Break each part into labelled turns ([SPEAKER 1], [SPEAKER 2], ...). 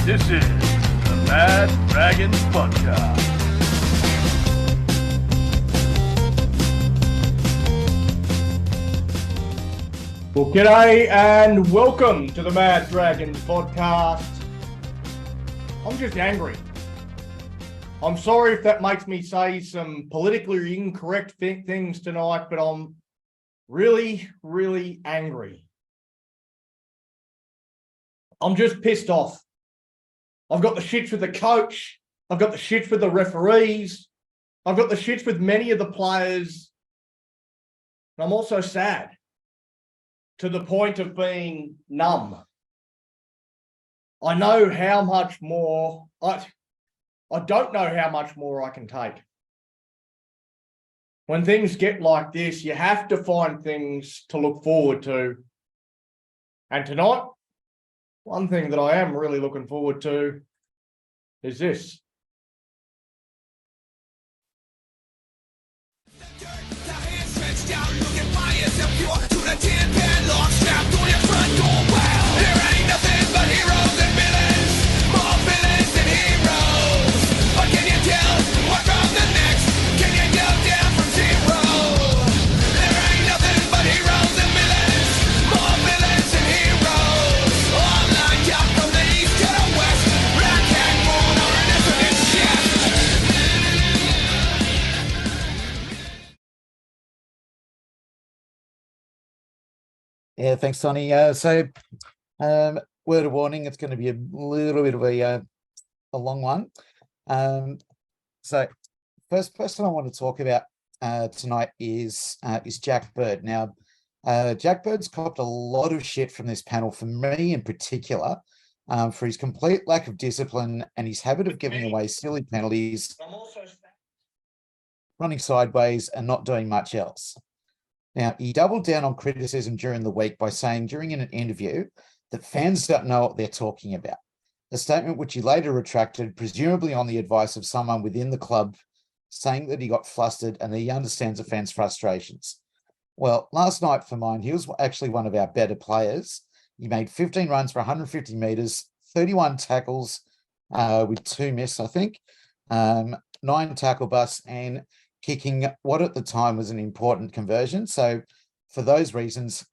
[SPEAKER 1] This is the Mad Dragons Podcast. Well, g'day and welcome to the Mad Dragons Podcast. I'm just angry. I'm sorry if that makes me say some politically incorrect things tonight, but I'm really, really angry. I'm just pissed off. I've got the shits with the coach. I've got the shits with the referees. I've got the shits with many of the players. And I'm also sad to the point of being numb. I know how much more, I don't know how much more I can take. When things get like this, you have to find things to look forward to. And tonight, one thing that I am really looking forward to is this.
[SPEAKER 2] Yeah, thanks, Sonny. Word of warning, it's going to be a little bit of a long one. So first person I want to talk about tonight is Jack Bird. Now, Jack Bird's copped a lot of shit from this panel, for me in particular, for his complete lack of discipline and his habit of giving away silly penalties, running sideways and not doing much else. Now, he doubled down on criticism during the week by saying during an interview that fans don't know what they're talking about, a statement which he later retracted, presumably on the advice of someone within the club, saying that he got flustered and that he understands the fans' frustrations. Well, last night for mine, he was actually one of our better players. He made 15 runs for 150 metres, 31 tackles with 2 missed, I think, 9 tackle busts, and kicking what at the time was an important conversion. So for those reasons,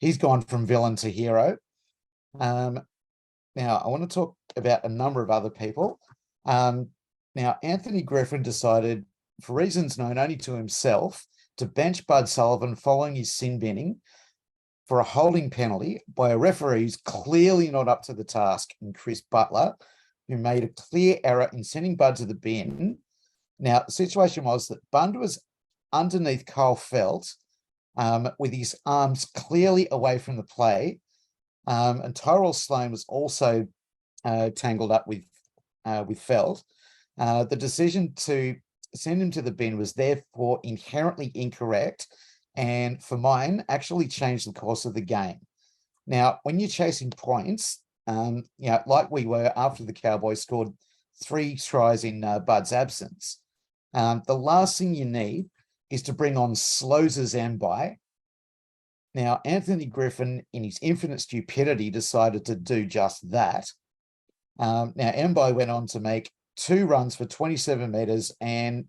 [SPEAKER 2] he's gone from villain to hero. Now, I want to talk about a number of other people. Now, Anthony Griffin decided, for reasons known only to himself, to bench Bud Sullivan following his sin binning for a holding penalty by a referee who's clearly not up to the task, in Chris Butler, who made a clear error in sending Bud to the bin. Now, the situation was that Bund was underneath Kyle Felt with his arms clearly away from the play, and Tyrell Sloan was also tangled up with Felt. The decision to send him to the bin was therefore inherently incorrect, and for mine, actually changed the course of the game. Now, when you're chasing points, like we were after the Cowboys scored 3 tries in Bud's absence, the last thing you need is to bring on Slozer's Mbai. Now, Anthony Griffin, in his infinite stupidity, decided to do just that. Now, Mbai went on to make 2 runs for 27 metres and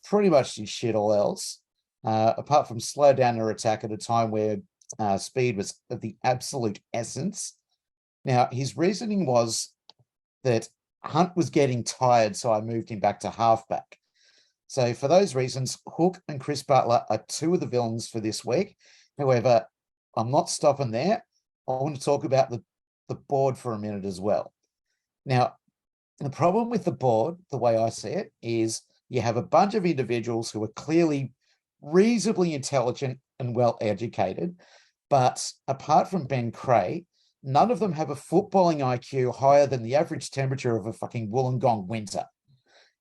[SPEAKER 2] pretty much did shit all else, apart from slow down their attack at a time where speed was of the absolute essence. Now, his reasoning was that Hunt was getting tired, so I moved him back to halfback. So for those reasons, Hook and Chris Butler are 2 of the villains for this week. However, I'm not stopping there. I want to talk about the board for a minute as well. Now, the problem with the board, the way I see it, is you have a bunch of individuals who are clearly reasonably intelligent and well-educated, but apart from Ben Creagh, none of them have a footballing IQ higher than the average temperature of a fucking Wollongong winter.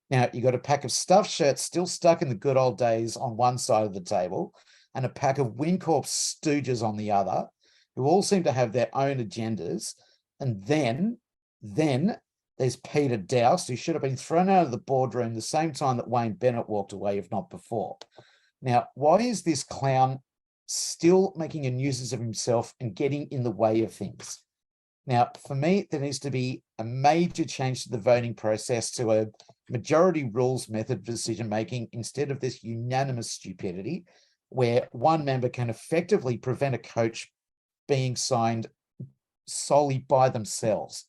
[SPEAKER 2] Now, you got a pack of stuffed shirts still stuck in the good old days on one side of the table, and a pack of Wincorp stooges on the other, who all seem to have their own agendas. And then there's Peter Doust, who should have been thrown out of the boardroom the same time that Wayne Bennett walked away, if not before. Now, why is this clown still making a nuisance of himself and getting in the way of things? Now, for me, there needs to be a major change to the voting process to a majority rules method for decision making instead of this unanimous stupidity where one member can effectively prevent a coach being signed solely by themselves.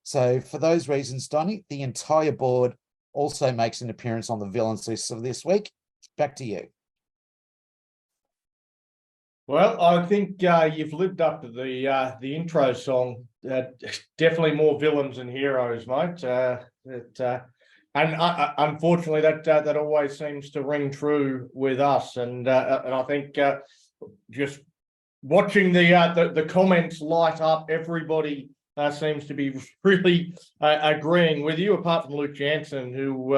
[SPEAKER 2] So for those reasons, Donny, the entire board also makes an appearance on the villains list of this week. Back to you.
[SPEAKER 1] Well, I think you've lived up to the intro song. Definitely more villains than heroes, mate. Unfortunately, that always seems to ring true with us. And I think just watching the comments light up, everybody seems to be really agreeing with you, apart from Luke Jansen, who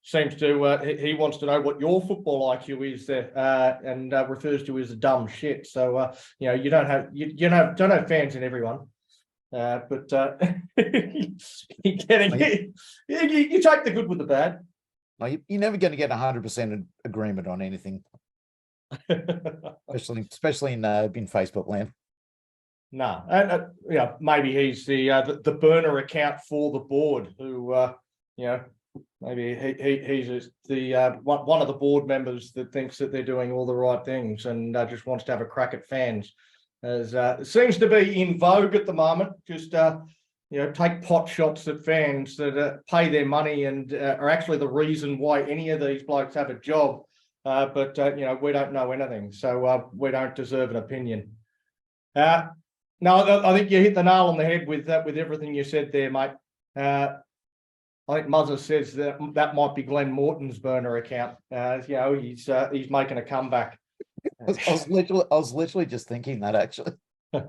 [SPEAKER 1] seems to he wants to know what your football IQ is there, and refers to as a dumb shit. So you don't have fans in everyone, but you take the good with the bad.
[SPEAKER 2] No, you're never going to get 100% agreement on anything, especially in Facebook land.
[SPEAKER 1] No, and maybe he's the burner account for the board, who maybe he's the one of the board members that thinks that they're doing all the right things and just wants to have a crack at fans, as it seems to be in vogue at the moment. Just take pot shots at fans that pay their money and are actually the reason why any of these blokes have a job. But we don't know anything, so we don't deserve an opinion. No, I think you hit the nail on the head with everything you said there, mate. I think Muzzer says that might be Glenn Morton's burner account. He's making a comeback.
[SPEAKER 2] I was literally just thinking that, actually.
[SPEAKER 1] All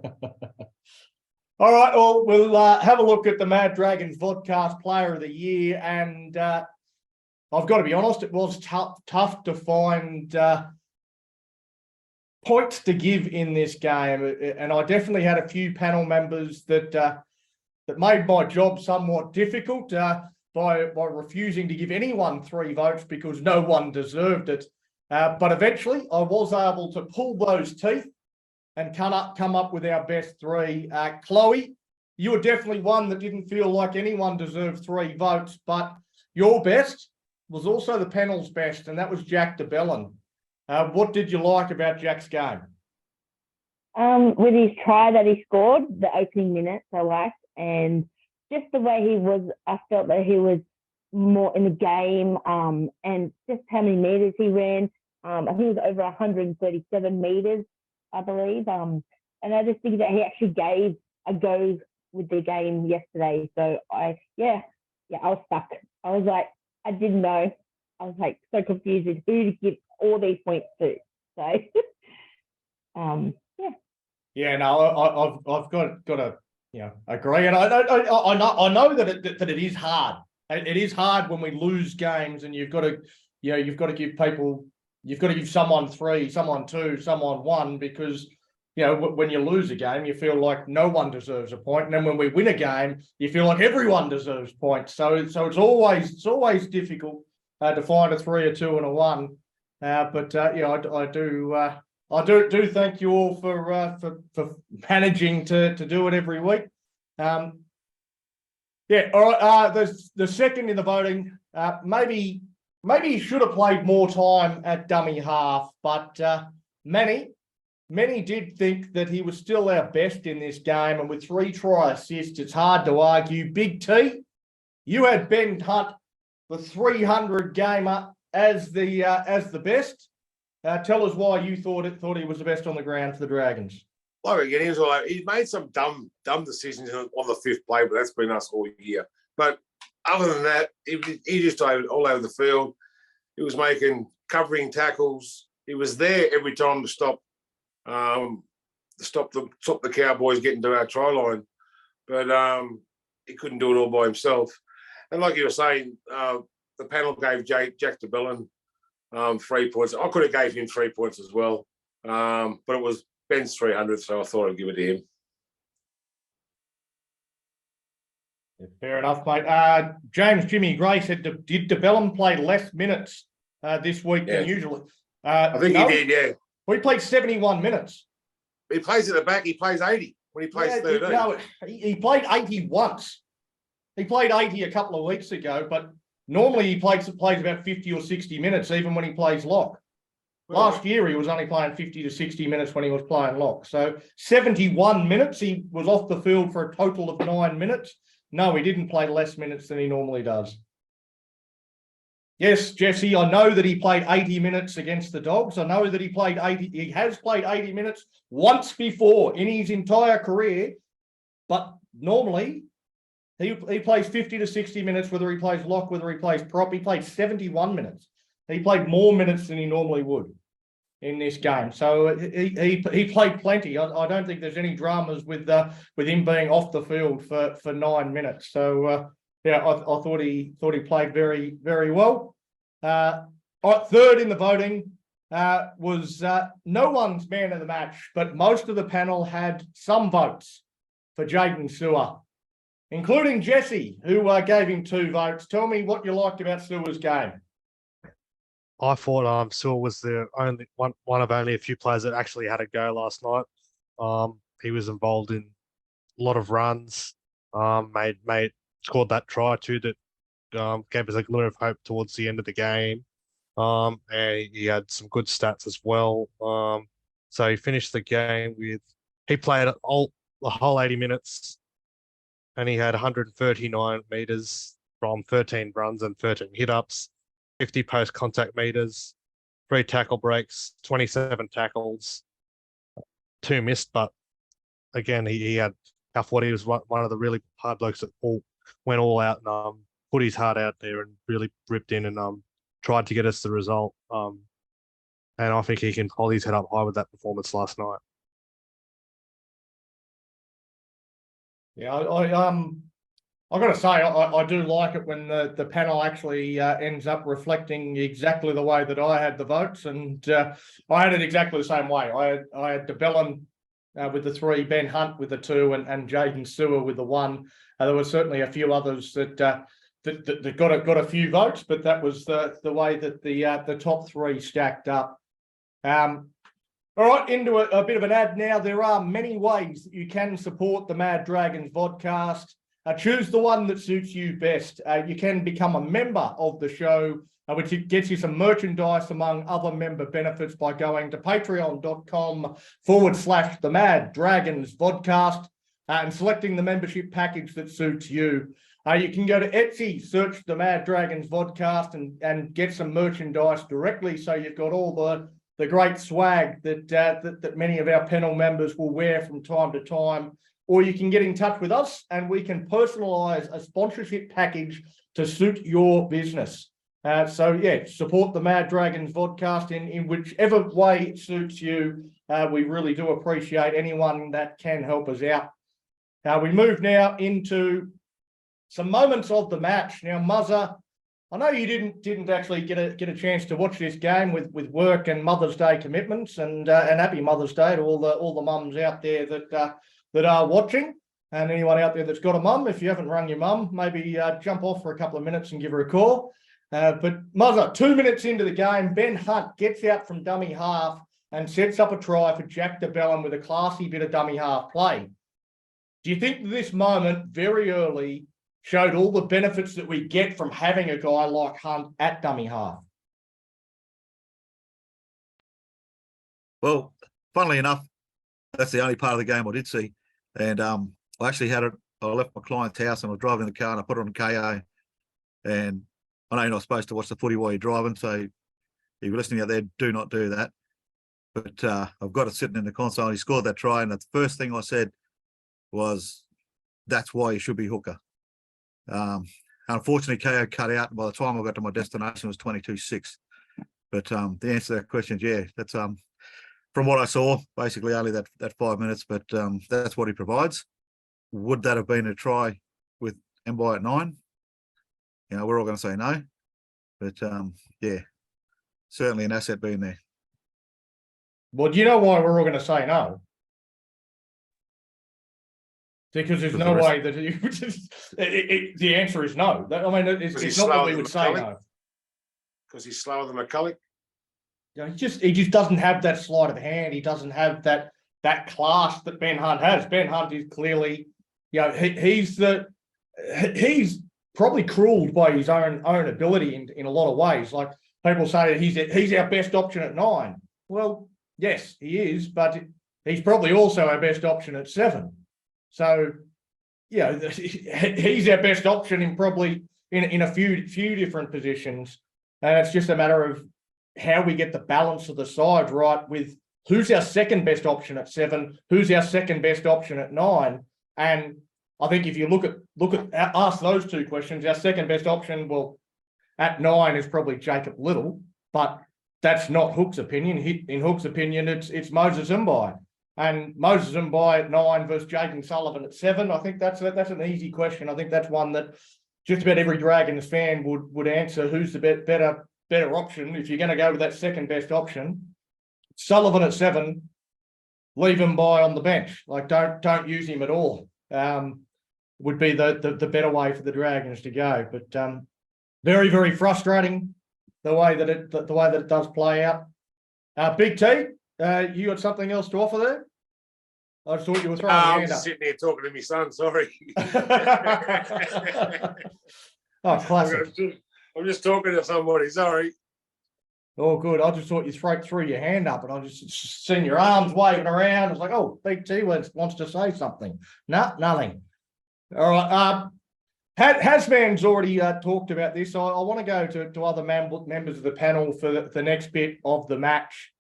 [SPEAKER 1] right, well, we'll have a look at the Mad Dragons Vodcast Player of the Year, and I've got to be honest, it was tough to find points to give in this game, and I definitely had a few panel members that made my job somewhat difficult by refusing to give anyone 3 votes because no one deserved it. But eventually, I was able to pull those teeth and come up with our best 3. Chloe, you were definitely one that didn't feel like anyone deserved 3 votes, but your best was also the panel's best, and that was Jack de Belin. What did you like about Jack's game?
[SPEAKER 3] With his try that he scored, the opening minutes I liked, and just the way he was, I felt that he was more in the game, and just how many meters he ran. I think it was over 137 meters, I believe. And I just think that he actually gave a go with the game yesterday. So I was stuck. I was like, I didn't know. I was like so confused as who to give all these points to. So,
[SPEAKER 1] Yeah, no, I've got to agree, and I know that it is hard. It is hard when we lose games, and you've got to give people, you've got to give someone 3, someone 2, someone 1, because when you lose a game, you feel like no one deserves a point, and then when we win a game, you feel like everyone deserves points. So it's always difficult to find a 3, a 2, and a 1. But I do thank you all for managing to do it every week. All right. The second in the voting, maybe he should have played more time at dummy half, but many did think that he was still our best in this game, and with 3 try assists, it's hard to argue. Big T, you had Ben Hunt, the 300 gamer, as the best. Tell us why you thought he was the best on the ground for the Dragons.
[SPEAKER 4] Well, again, he made some dumb decisions on the 5th play, but that's been us all year. But other than that, he just all over the field. He was covering tackles. He was there every time to stop the Cowboys getting to our try line. But he couldn't do it all by himself. And like you were saying, the panel gave Jack de Belin 3 points. I could have gave him 3 points as well, but it was Ben's 300, so I thought I'd give it to him.
[SPEAKER 1] Yeah, fair enough, mate. James Jimmy Gray said, did de Belin play less minutes this week than usually?
[SPEAKER 4] I think he did, yeah.
[SPEAKER 1] Well, he played 71 minutes.
[SPEAKER 4] He plays at the back. He plays 80 when he plays 13.
[SPEAKER 1] No, he played 80 once. He played 80 a couple of weeks ago, but normally he plays about 50 or 60 minutes, even when he plays lock. Last year, he was only playing 50 to 60 minutes when he was playing lock. So 71 minutes, he was off the field for a total of 9 minutes. No, he didn't play less minutes than he normally does. Yes, Jesse, I know that he played 80 minutes against the Dogs. I know that he has played 80 minutes once before in his entire career, but normally he plays 50 to 60 minutes, whether he plays lock, whether he plays prop. He played 71 minutes. He played more minutes than he normally would in this game. So he played plenty. I don't think there's any dramas with him being off the field for 9 minutes. So yeah, I thought he played very, very well. Third in the voting was no one's man of the match, but most of the panel had some votes for Jaden Sewer, including Jesse, who gave him 2 votes. Tell me what you liked about Sewer's game.
[SPEAKER 5] I thought Sewer was the only one of only a few players that actually had a go last night. He was involved in a lot of runs, scored that try too that gave us a glimmer of hope towards the end of the game. And he had some good stats as well. So he finished the game he played the whole 80 minutes and he had 139 meters from 13 runs and 13 hit-ups. 50 post contact meters, 3 tackle breaks, 27 tackles, 2 missed. But again, I thought he was one of the really hard blokes that went all out and put his heart out there and really ripped in and tried to get us the result. And I think he can hold his head up high with that performance last night.
[SPEAKER 1] Yeah, I've got to say, I do like it when the panel actually ends up reflecting exactly the way that I had the votes, and I had it exactly the same way. I had DeBellin with the 3, Ben Hunt with the 2, and Jaden Sewer with the 1. There were certainly a few others that got a few votes, but that was the way that the top 3 stacked up. All right, into a bit of an ad now. There are many ways that you can support the Mad Dragons vodcast. Choose the one that suits you best. You can become a member of the show, which gets you some merchandise among other member benefits by going to patreon.com/the Mad Dragons vodcast and selecting the membership package that suits you. You can go to Etsy, search the Mad Dragons vodcast and get some merchandise directly. So you've got all the great swag that many of our panel members will wear from time to time. Or you can get in touch with us and we can personalize a sponsorship package to suit your business. So yeah, support the Mad Dragons vodcast in whichever way it suits you. We really do appreciate anyone that can help us out. We move now into some moments of the match. Now, Muzza, I know you didn't actually get a chance to watch this game with work and Mother's Day commitments, and happy Mother's Day to all the mums out there that are watching, and anyone out there that's got a mum. If you haven't rung your mum, maybe jump off for a couple of minutes and give her a call. But Muzza, 2 minutes into the game, Ben Hunt gets out from dummy half and sets up a try for Jack DeBellin with a classy bit of dummy half play. Do you think this moment very early showed all the benefits that we get from having a guy like Hunt at dummy half?
[SPEAKER 6] Well, funnily enough, that's the only part of the game I did see. And I actually I left my client's house and I was driving in the car and I put it on KO. And I know you're not supposed to watch the footy while you're driving, so if you're listening out there, do not do that. But I've got it sitting in the console. He scored that try, and the first thing I said was, that's why he should be hooker. Unfortunately, KO cut out, and by the time I got to my destination, it was 22-6. But the answer to that question is, yeah, that's from what I saw, basically only that 5 minutes, but that's what he provides. Would that have been a try with Mbai at 9? You know, we're all going to say no. But yeah, certainly an asset being there.
[SPEAKER 1] Well, do you know why we're all going to say no? Because there's no way that the answer is no. I mean, it's not what we would say no.
[SPEAKER 4] Because he's slower than McCulloch.
[SPEAKER 1] You know, he just doesn't have that sleight of hand. He doesn't have that class that Ben Hunt has. Ben Hunt is clearly, you know, he's the he's probably cruelled by his own ability in a lot of ways. Like people say he's our best option at 9. Well, yes, he is, but he's probably also our best option at 7. So, he's our best option in probably in a few different positions. And it's just a matter of how we get the balance of the side right with who's our second best option at 7, who's our second best option at 9. And I think if you look at ask those two questions, our second best option, well, at 9 is probably Jacob Little, but that's not Hook's opinion. In Hook's opinion, it's Moses Mbai. And Moses Mbai at 9 versus Jayden Sullivan at 7. I think that's an easy question. I think that's one that just about every Dragons fan would answer. Who's the better option? If you're going to go with that second best option, Sullivan at 7, leave Mbai on the bench. Like don't use him at all. Would be the better way for the Dragons to go. But very, very frustrating the way that it does play out. Big T, you got something else to offer there? I just thought you were throwing your
[SPEAKER 4] I'm
[SPEAKER 1] hand
[SPEAKER 4] just
[SPEAKER 1] up.
[SPEAKER 4] sitting here talking to my son. Sorry.
[SPEAKER 1] Oh, classic.
[SPEAKER 4] I'm just talking to somebody. Sorry.
[SPEAKER 1] Oh, good. I just thought you threw your hand up, and I just seen your arms waving around. It's like, oh, Big T wants to say something. No, nothing. All right. Hasman's already talked about this. So I want to go to other members of the panel for the next bit of the match.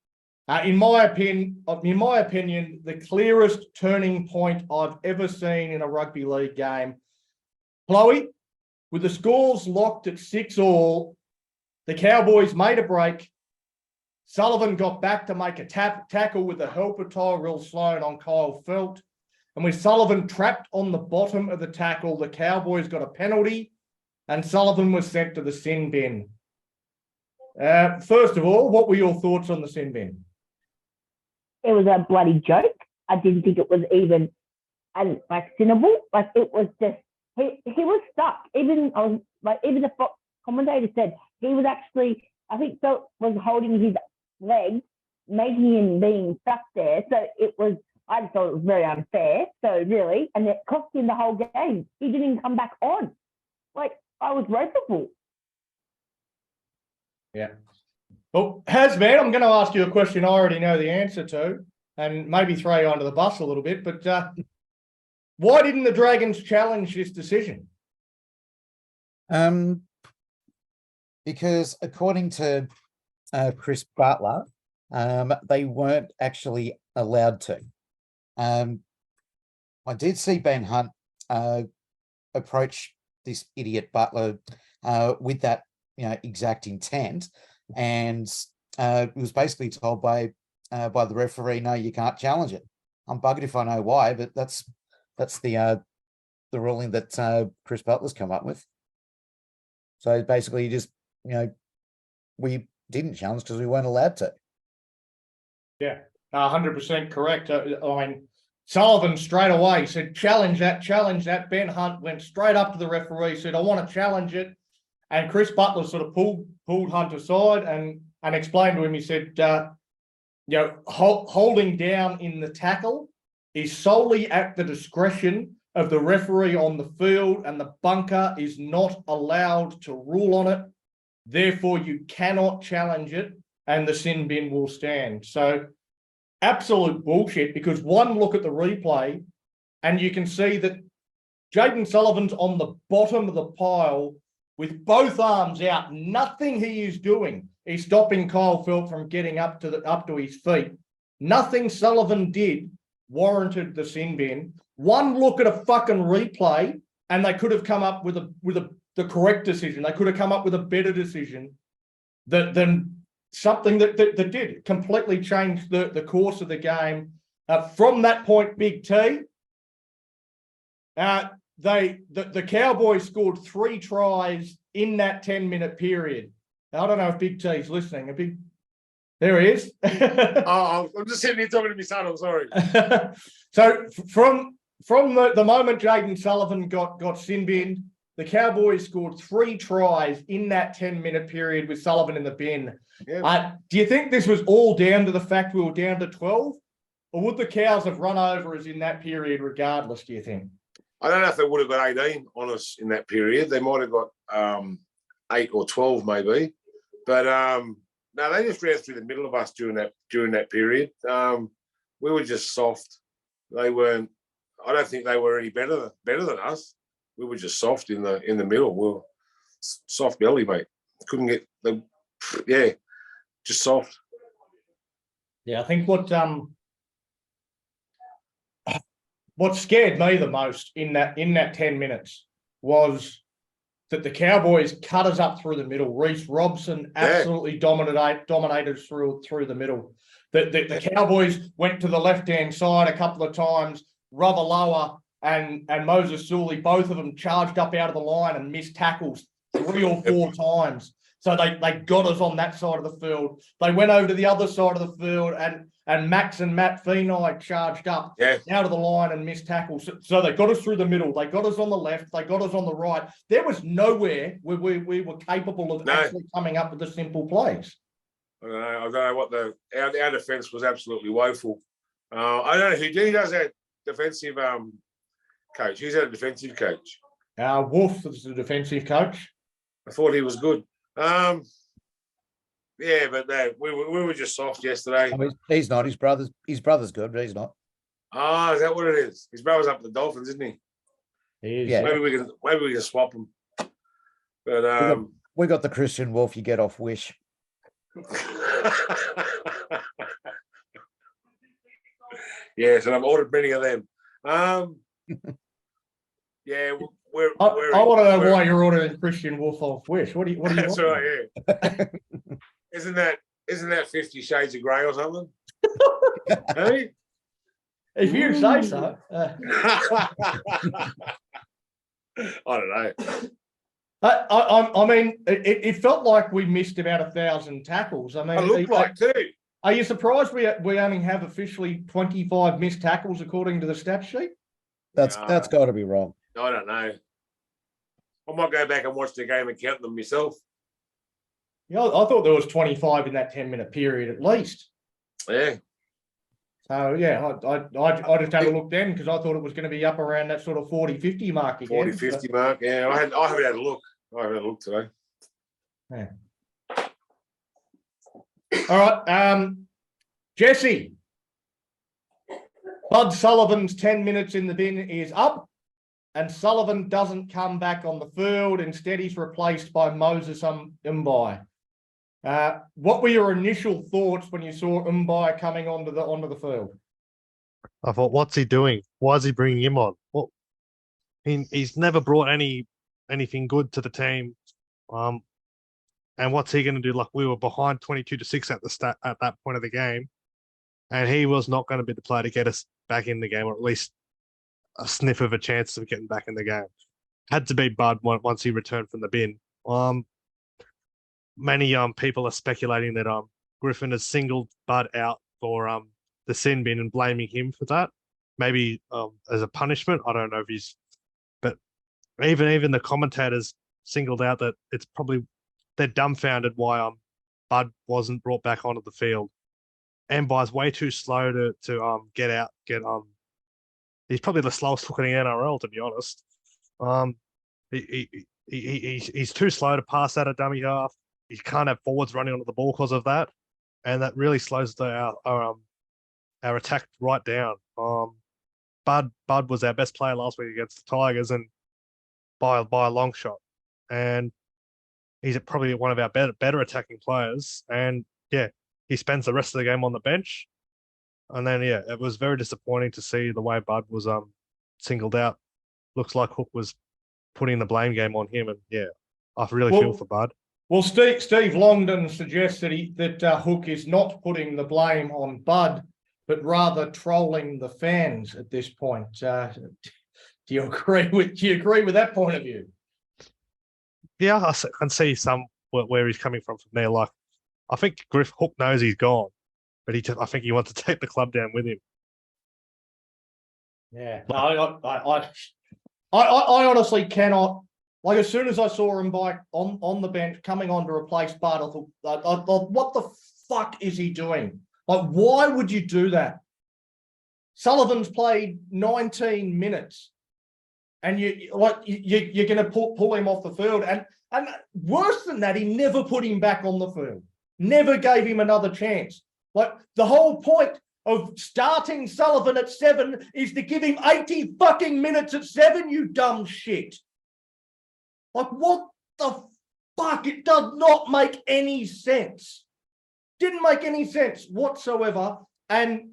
[SPEAKER 1] In my opinion, the clearest turning point I've ever seen in a rugby league game. Chloe, with the scores locked at 6-all, the Cowboys made a break. Sullivan got back to make a tackle with the help of Tyrell Sloan on Kyle Felt. And with Sullivan trapped on the bottom of the tackle, the Cowboys got a penalty and Sullivan was sent to the sin bin. First of all, what were your thoughts on the sin bin?
[SPEAKER 3] It was a bloody joke. I didn't think it was even sinnable. Like it was just he was stuck. Even the commentator said he was actually, I think, Felt was holding his legs, making him being stuck there. So I just thought it was very unfair. So really, and it cost him the whole game. He didn't even come back on. Like I was ropeable.
[SPEAKER 1] Yeah. Well, Hasman, I'm going to ask you a question I already know the answer to, and maybe throw you under the bus a little bit, but why didn't the Dragons challenge this decision?
[SPEAKER 2] Because according to Chris Butler, they weren't actually allowed to. I did see Ben Hunt approach this idiot Butler with that exact intent, and it was basically told by the referee, no, you can't challenge it. I'm buggered if I know why, but that's the ruling that Chris Butler's come up with. So basically, just we didn't challenge because we weren't allowed to.
[SPEAKER 1] Yeah, 100% correct. I mean, Sullivan straight away said, challenge that. Ben Hunt went straight up to the referee, said, I want to challenge it. And Chris Butler sort of pulled Hunt aside and explained to him, he said, holding down in the tackle is solely at the discretion of the referee on the field, and the bunker is not allowed to rule on it. Therefore, you cannot challenge it, and the sin bin will stand. So absolute bullshit, because one look at the replay and you can see that Jayden Sullivan's on the bottom of the pile with both arms out. Nothing he is doing is stopping Kyle Felt from getting up to his feet. Nothing Sullivan did warranted the sin bin. One look at a fucking replay and they could have come up with the correct decision. They could have come up with a better decision than something that did completely change the course of the game. From that point, Big T, the Cowboys scored 3 tries in that 10-minute period. I don't know if Big T's listening. There he is.
[SPEAKER 4] Oh, I'm just sitting here talking to my son. I'm sorry.
[SPEAKER 1] So from the moment Jayden Sullivan got sin binned, the Cowboys scored 3 tries in that 10-minute period with Sullivan in the bin.
[SPEAKER 4] Yeah.
[SPEAKER 1] Do you think this was all down to the fact we were down to 12? Or would the Cows have run over us in that period regardless, do you think?
[SPEAKER 4] I don't know if they would have got 18 on us in that period. They might have got 8 or 12 maybe. But no, they just ran through the middle of us during that period. We were just soft. They weren't. I don't think they were any better than us. We were just soft in the middle. We were soft belly, mate. Couldn't get the just soft.
[SPEAKER 1] Yeah, I think what scared me the most in that 10 minutes was that the Cowboys cut us up through the middle. Reece Robson absolutely dominated through the middle. The Cowboys went to the left-hand side a couple of times. Ravalawa and Moses Sully, both of them charged up out of the line and missed tackles 3 or 4 times. So they got us on that side of the field. They went over to the other side of the field and Max and Matt Feeney charged up out of the line and missed tackles. So they got us through the middle. They got us on the left. They got us on the right. There was nowhere where we were capable of actually coming up with the simple plays.
[SPEAKER 4] I don't know what our defence was absolutely woeful. I don't know who does that defensive coach. Who's our defensive coach?
[SPEAKER 1] Wolf was the defensive coach.
[SPEAKER 4] I thought he was good. But we were just soft yesterday.
[SPEAKER 2] I mean, he's not. His brother's good, but he's not.
[SPEAKER 4] Is that what it is? His brother's up at the Dolphins, isn't he?
[SPEAKER 1] He is.
[SPEAKER 2] Yeah.
[SPEAKER 4] Maybe we can swap him. But
[SPEAKER 2] we got the Christian Wolf you get off Wish.
[SPEAKER 4] yes, and I've ordered many of them. Yeah,
[SPEAKER 1] I want to know why you're ordering Christian Wolf off Wish. What do you
[SPEAKER 4] That's
[SPEAKER 1] want?
[SPEAKER 4] right, yeah. Isn't that 50 Shades of Grey or something? Hey?
[SPEAKER 1] If you say so.
[SPEAKER 4] I don't know.
[SPEAKER 1] I mean, it felt like we missed about 1,000 tackles. I mean,
[SPEAKER 4] It looked like too.
[SPEAKER 1] Are you surprised we only have officially 25 missed tackles according to the stat sheet?
[SPEAKER 2] That's got to be wrong.
[SPEAKER 4] I don't know. I might go back and watch the game and count them myself.
[SPEAKER 1] Yeah, I thought there was 25 in that 10-minute period at least.
[SPEAKER 4] Yeah.
[SPEAKER 1] So yeah, I just had a look then because I thought it was going to be up around that sort of 40-50 mark again.
[SPEAKER 4] 40-50 mark. Yeah, I haven't had a look. I haven't had a look today.
[SPEAKER 1] Yeah. All right, Jesse. Bud Sullivan's 10 minutes in the bin is up, and Sullivan doesn't come back on the field. Instead, he's replaced by Moses Mbai. What were your initial thoughts when you saw Mbai coming onto the field?
[SPEAKER 5] I thought, what's he doing? Why is he bringing him on? Well, he's never brought anything good to the team. And what's he going to do? Like, we were behind 22-6 at that point of the game, and he was not going to be the player to get us back in the game, or at least a sniff of a chance of getting back in the game. Had to be Bud once he returned from the bin. Many people are speculating that Griffin has singled Bud out for the sin bin and blaming him for that. Maybe as a punishment. I don't know if he's, but even the commentators singled out that it's probably they're dumbfounded why Bud wasn't brought back onto the field. Mbai's way too slow to get out. He's probably the slowest hook in the NRL, to be honest. He's too slow to pass out a dummy half. He can't have forwards running onto the ball because of that, and that really slows our attack right down. Bud was our best player last week against the Tigers, and by a long shot. And he's probably one of our better attacking players. And yeah, he spends the rest of the game on the bench. And then yeah, it was very disappointing to see the way Bud was singled out. Looks like Hook was putting the blame game on him, and yeah, I really feel for Bud.
[SPEAKER 1] Well, Steve Longdon suggests that Hook is not putting the blame on Bud, but rather trolling the fans at this point. Do you agree with that point of view?
[SPEAKER 5] Yeah, I can see some where he's coming from there. Like, I think Hook knows he's gone, but I think he wants to take the club down with him.
[SPEAKER 1] Yeah, no, I honestly cannot. Like, as soon as I saw him on the bench coming on to replace Bud, I thought, what the fuck is he doing? Like, why would you do that? Sullivan's played 19 minutes. and you're going to pull him off the field, and worse than that, he never put him back on the field, never gave him another chance. Like, the whole point of starting Sullivan at 7 is to give him 80 fucking minutes at 7, you dumb shit. Like, what the fuck? It does not make any sense. Didn't make any sense whatsoever. And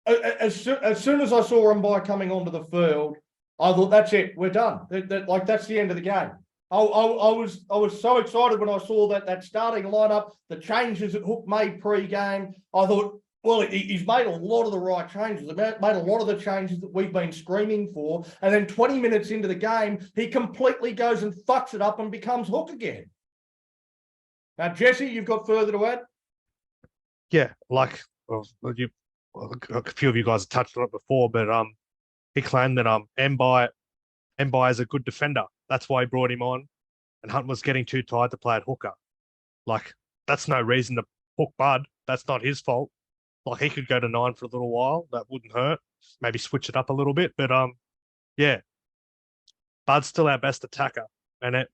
[SPEAKER 1] as soon as I saw Mbai coming onto the field, I thought, that's it, we're done. That's the end of the game. I was so excited when I saw that starting lineup, the changes that Hook made pre-game. I thought, well, he's made a lot of the right changes. He's made a lot of the changes that we've been screaming for. And then 20 minutes into the game, he completely goes and fucks it up and becomes Hook again. Now, Jesse, you've got further to add?
[SPEAKER 5] Yeah, like a few of you guys have touched on it before, but he claimed that Mbai is a good defender. That's why he brought him on, and Hunt was getting too tired to play at hooker. Like, that's no reason to hook Bud. That's not his fault. Like, he could go to 9 for a little while. That wouldn't hurt. Maybe switch it up a little bit. But yeah, Bud's still our best attacker, and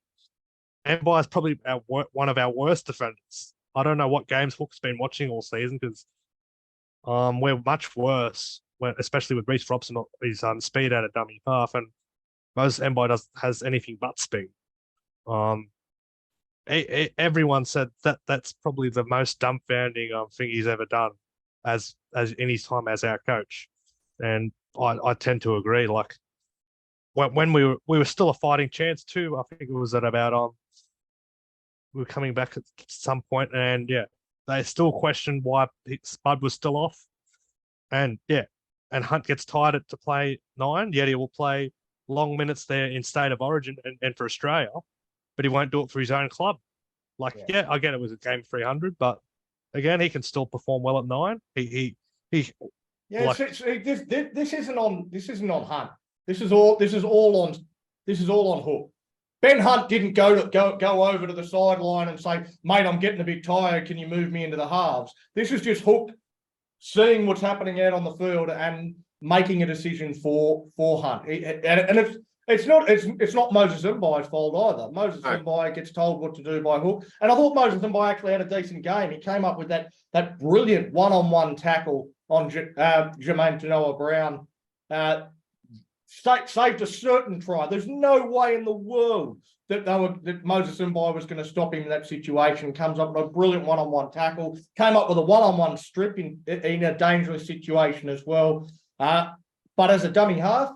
[SPEAKER 5] Mbai is probably one of our worst defenders. I don't know what games Hook's been watching all season, because we're much worse, especially with Reece Robson, his speed out of dummy half, and most Mbai has anything but speed. Everyone said that's probably the most dumbfounding thing he's ever done as in his time as our coach, and I tend to agree. Like, when we were still a fighting chance too. I think it was at about we were coming back at some point, and yeah, they still questioned why Spud was still off, and yeah, and Hunt gets tired to play 9, yet he will play long minutes there in State of Origin and for Australia, but he won't do it for his own club. Like, yeah, again, it was a game 300, but again, he can still perform well at 9.
[SPEAKER 1] Yeah, like, this isn't on Hunt. This is all on Hook. Ben Hunt didn't go over to the sideline and say, mate, I'm getting a bit tired. Can you move me into the halves? This is just Hook seeing what's happening out on the field and making a decision for Hunt. And it's not Moses Mbai's fault either. Moses Mbai gets told what to do by Hook. And I thought Moses Mbai actually had a decent game. He came up with that brilliant one-on-one tackle on Jermaine Tanoa-Brown. Saved a certain try. There's no way in the world that Moses Mbai was going to stop him in that situation. Comes up with a brilliant one-on-one tackle. Came up with a one-on-one strip in a dangerous situation as well. But as a dummy half,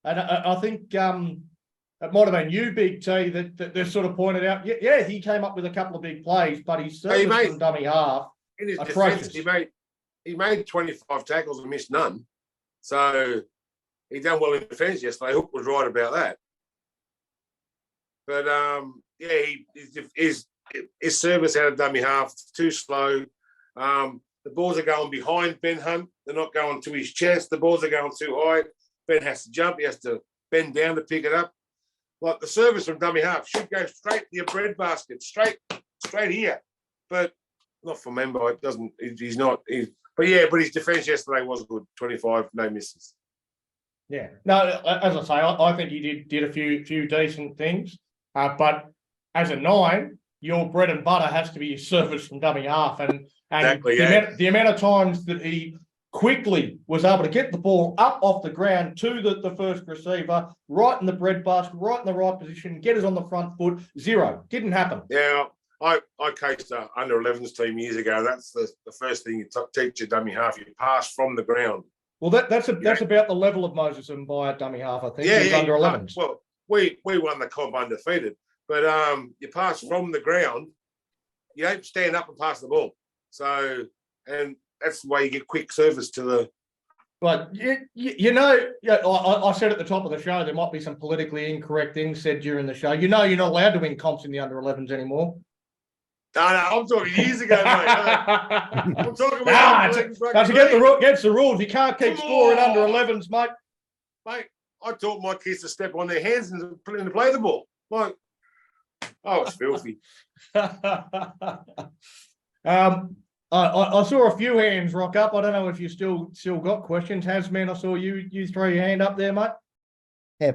[SPEAKER 1] and I think it might have been you, Big T, that sort of pointed out. Yeah, he came up with a couple of big plays, but his service from dummy half.
[SPEAKER 4] In his defense, he made 25 tackles and missed none. So he done well in defence yesterday. Hook was right about that. But yeah, his service out of dummy half too slow. The balls are going behind Ben Hunt. They're not going to his chest. The balls are going too high. Ben has to jump. He has to bend down to pick it up. Like, the service from dummy half should go straight to your bread basket, straight here. But not for Mbai. It doesn't. He's not. But his defence yesterday was good. 25, no misses.
[SPEAKER 1] Yeah. No, as I say, I think he did a few decent things. But as a 9, your bread and butter has to be your service from dummy half, and exactly, the amount of times that he quickly was able to get the ball up off the ground to the first receiver, right in the bread basket, right in the right position, get us on the front foot. 0. Didn't happen.
[SPEAKER 4] Yeah, I coached an under-11s team years ago. That's the first thing you teach your dummy half. You pass from the ground.
[SPEAKER 1] Well, that's about the level of Moses Mbai at dummy half, I think. Yeah, under 11s.
[SPEAKER 4] Well, we won the comp undefeated, but you pass from the ground. You don't stand up and pass the ball. So, and that's the way you get quick service to the.
[SPEAKER 1] But I said at the top of the show there might be some politically incorrect things said during the show. You're not allowed to win comps in the under 11s anymore.
[SPEAKER 4] No, I'm talking years ago, mate. I'm talking about
[SPEAKER 1] that's against the rules. You can't keep scoring under 11s, mate.
[SPEAKER 4] Mate, I taught my kids to step on their hands and to play the ball. Like, oh, it's filthy.
[SPEAKER 1] I saw a few hands rock up. I don't know if you still got questions. Hasman, I saw you throw your hand up there, mate.
[SPEAKER 2] Yeah.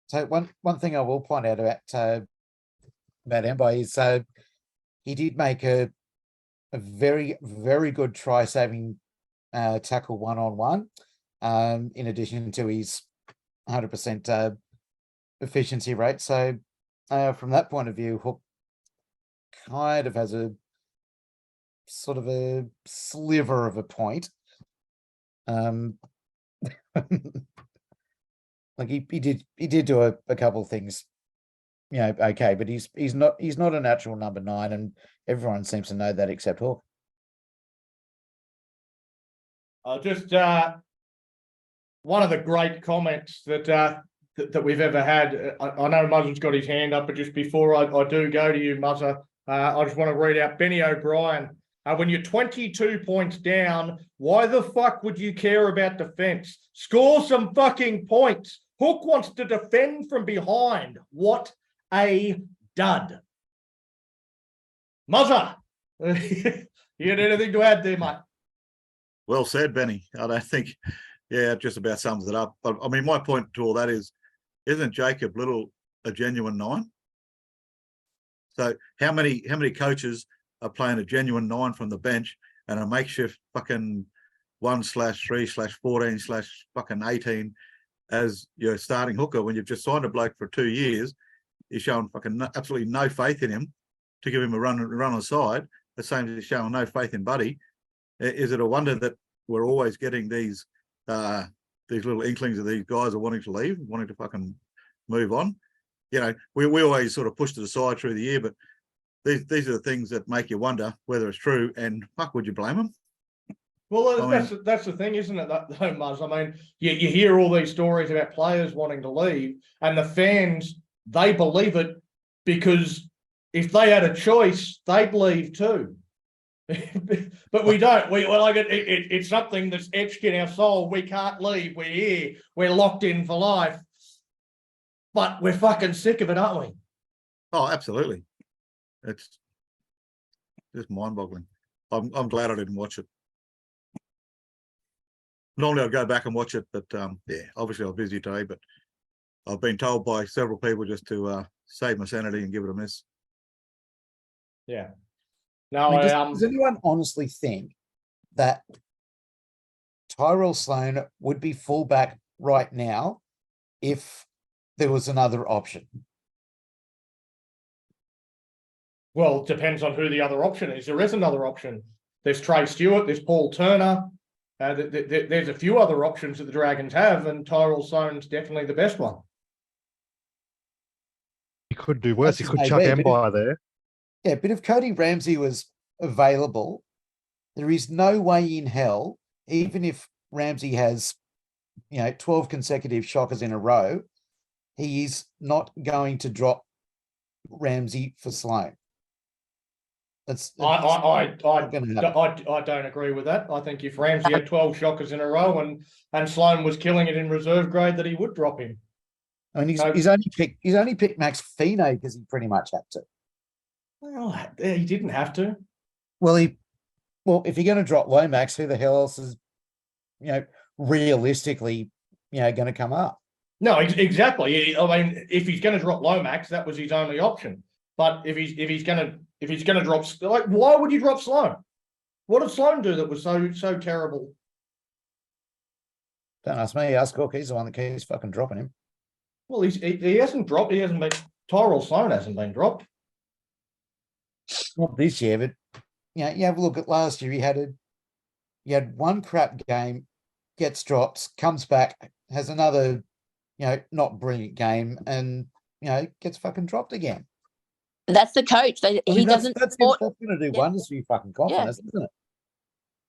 [SPEAKER 2] So one thing I will point out about Mbye is he did make a very, very good try-saving tackle one-on-one, in addition to his 100% efficiency rate. So from that point of view, Hook kind of has a sort of a sliver of a point. Like he did do a couple of things, okay, but he's not a natural number 9, and everyone seems to know that except Hook.
[SPEAKER 1] Just one of the great comments that we've ever had. I know Muzzer's got his hand up, but just before I do go to you, Muzzer, I just want to read out Benny O'Brien. When you're 22 points down, why the fuck would you care about defense? Score some fucking points. Hook wants to defend from behind. What a dud. Muzzer, you got anything to add there, mate?
[SPEAKER 6] Well said, Benny. I don't think, yeah, it just about sums it up. But I mean, my point to all that is, isn't Jacob Little a genuine 9? So how many coaches are playing a genuine 9 from the bench and a makeshift fucking 1/3/14/18 as your starting hooker when you've just signed a bloke for 2 years? You're showing fucking absolutely no faith in him to give him a run on the side. The same as showing no faith in Buddy. Is it a wonder that we're always getting these little inklings of these guys are wanting to leave, wanting to fucking move on? We always sort of pushed it aside through the year, but these are the things that make you wonder whether it's true, and fuck, would you blame them?
[SPEAKER 1] Well, that's the thing, isn't it, though, Muzz? I mean, you hear all these stories about players wanting to leave, and the fans, they believe it because if they had a choice, they'd leave too. But we don't. We're like it's something that's etched in our soul. We can't leave. We're here. We're locked in for life. But we're fucking sick of it, aren't we?
[SPEAKER 6] Oh, absolutely. It's just mind-boggling. I'm glad I didn't watch it. Normally I'd go back and watch it, but yeah, obviously I was busy today. But I've been told by several people just to save my sanity and give it a miss.
[SPEAKER 1] Yeah. No,
[SPEAKER 2] I mean, does anyone honestly think that Tyrell Sloan would be fullback right now if there was another option?
[SPEAKER 1] Well, it depends on who the other option is. There is another option. There's Trey Stewart, there's Paul Turner. There's a few other options that the Dragons have, and Tyrell Sloan's definitely the best one.
[SPEAKER 5] He could do worse. He could
[SPEAKER 2] Maybe,
[SPEAKER 5] chuck
[SPEAKER 2] but
[SPEAKER 5] Mbye there.
[SPEAKER 2] Yeah, but if Cody Ramsey was available, there is no way in hell, even if Ramsey has, 12 consecutive shockers in a row, he is not going to drop Ramsey for Sloan.
[SPEAKER 1] I don't agree with that. I think if Ramsey had 12 shockers in a row and Sloan was killing it in reserve grade, that he would drop him.
[SPEAKER 2] I mean, he's only picked Max Fino because he pretty much had to.
[SPEAKER 1] Well, he didn't have to.
[SPEAKER 2] Well, if you're going to drop Lomax, who the hell else is, realistically, going to come up?
[SPEAKER 1] No, exactly. I mean, if he's going to drop Lomax, that was his only option. But if he's going to drop, like, why would you drop Sloan? What did Sloan do that was so terrible?
[SPEAKER 2] Don't ask me. Ask Cook. He's the one that keeps fucking dropping him.
[SPEAKER 1] Well, he hasn't dropped. He hasn't been. Tyrell Sloan hasn't been dropped.
[SPEAKER 2] Not this year, but you have a look at last year. He had one crap game, gets dropped, comes back, has another, not brilliant game, and gets fucking dropped again.
[SPEAKER 7] That's the coach. He doesn't support.
[SPEAKER 2] That's going to do wonders for your fucking confidence, isn't it?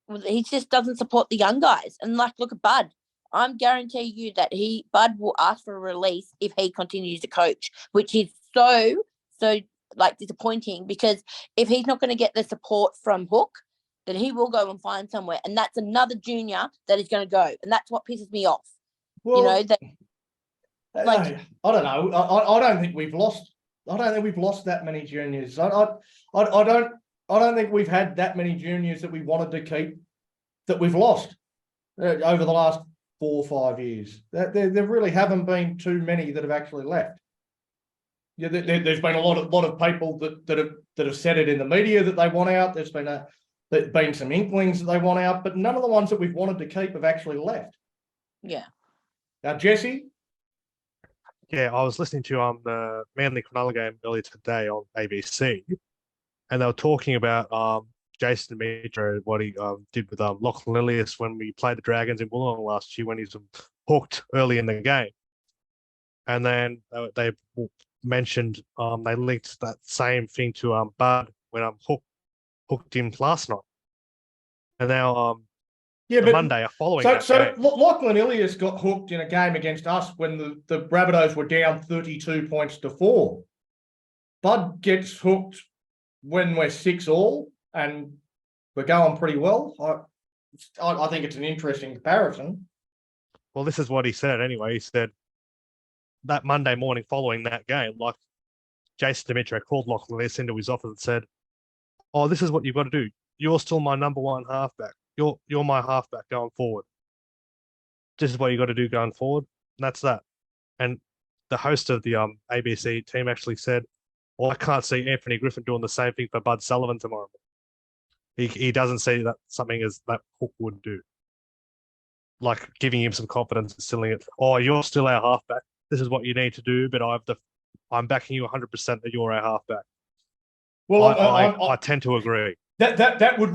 [SPEAKER 7] Well, he just doesn't support the young guys. And look at Bud. I'm guaranteeing you that Bud will ask for a release if he continues to coach, which is so disappointing, because if he's not going to get the support from Hook, then he will go and find somewhere, and that's another junior that is going to go, and that's what pisses me off.
[SPEAKER 1] Well,
[SPEAKER 7] I
[SPEAKER 1] don't know. I don't think we've lost. I don't think we've lost that many juniors. I don't think we've had that many juniors that we wanted to keep that we've lost over the last 4 or 5 years. There really haven't been too many that have actually left. Yeah, there's been a lot of people that have said it in the media that they want out. There's been some inklings that they want out, but none of the ones that we've wanted to keep have actually left.
[SPEAKER 7] Yeah.
[SPEAKER 1] Now, Jesse,
[SPEAKER 5] Yeah, I was listening to the Manly Cronulla game earlier today on ABC, and they were talking about Jason Demetriou, what he did with Lachlan Ilias when we played the Dragons in Wollongong last year when he's hooked early in the game. And then they mentioned they linked that same thing to Bud when hooked him last night. And now Monday following that game.
[SPEAKER 1] Lachlan Ilias got hooked in a game against us when the Rabbitohs were down 32 points to 4. Bud gets hooked when we're 6-all and we're going pretty well. I think it's an interesting comparison.
[SPEAKER 5] Well, this is what he said anyway. He said that Monday morning following that game, like Jason Demetriou called Lachlan Ilias into his office and said, "Oh, this is what you've got to do. You're still my number one halfback. You're my halfback going forward. This is what you got to do going forward." And that's that. And the host of the ABC team actually said, "Well, I can't see Anthony Griffin doing the same thing for Bud Sullivan tomorrow." He doesn't see that something as that Hook would do, like giving him some confidence, instilling it. "Oh, you're still our halfback. This is what you need to do, but I'm backing you 100% that you're our halfback." Well, I tend to agree.
[SPEAKER 1] That would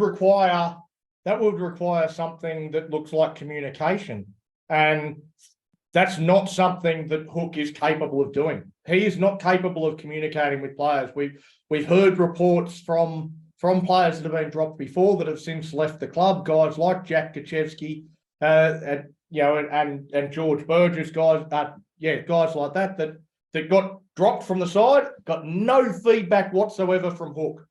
[SPEAKER 1] require something that looks like communication, and that's not something that Hook is capable of doing. He is not capable of communicating with players. We've heard reports from players that have been dropped before that have since left the club. Guys like Jack Kaczewski, and George Burgess, guys like that got dropped from the side, got no feedback whatsoever from Hook.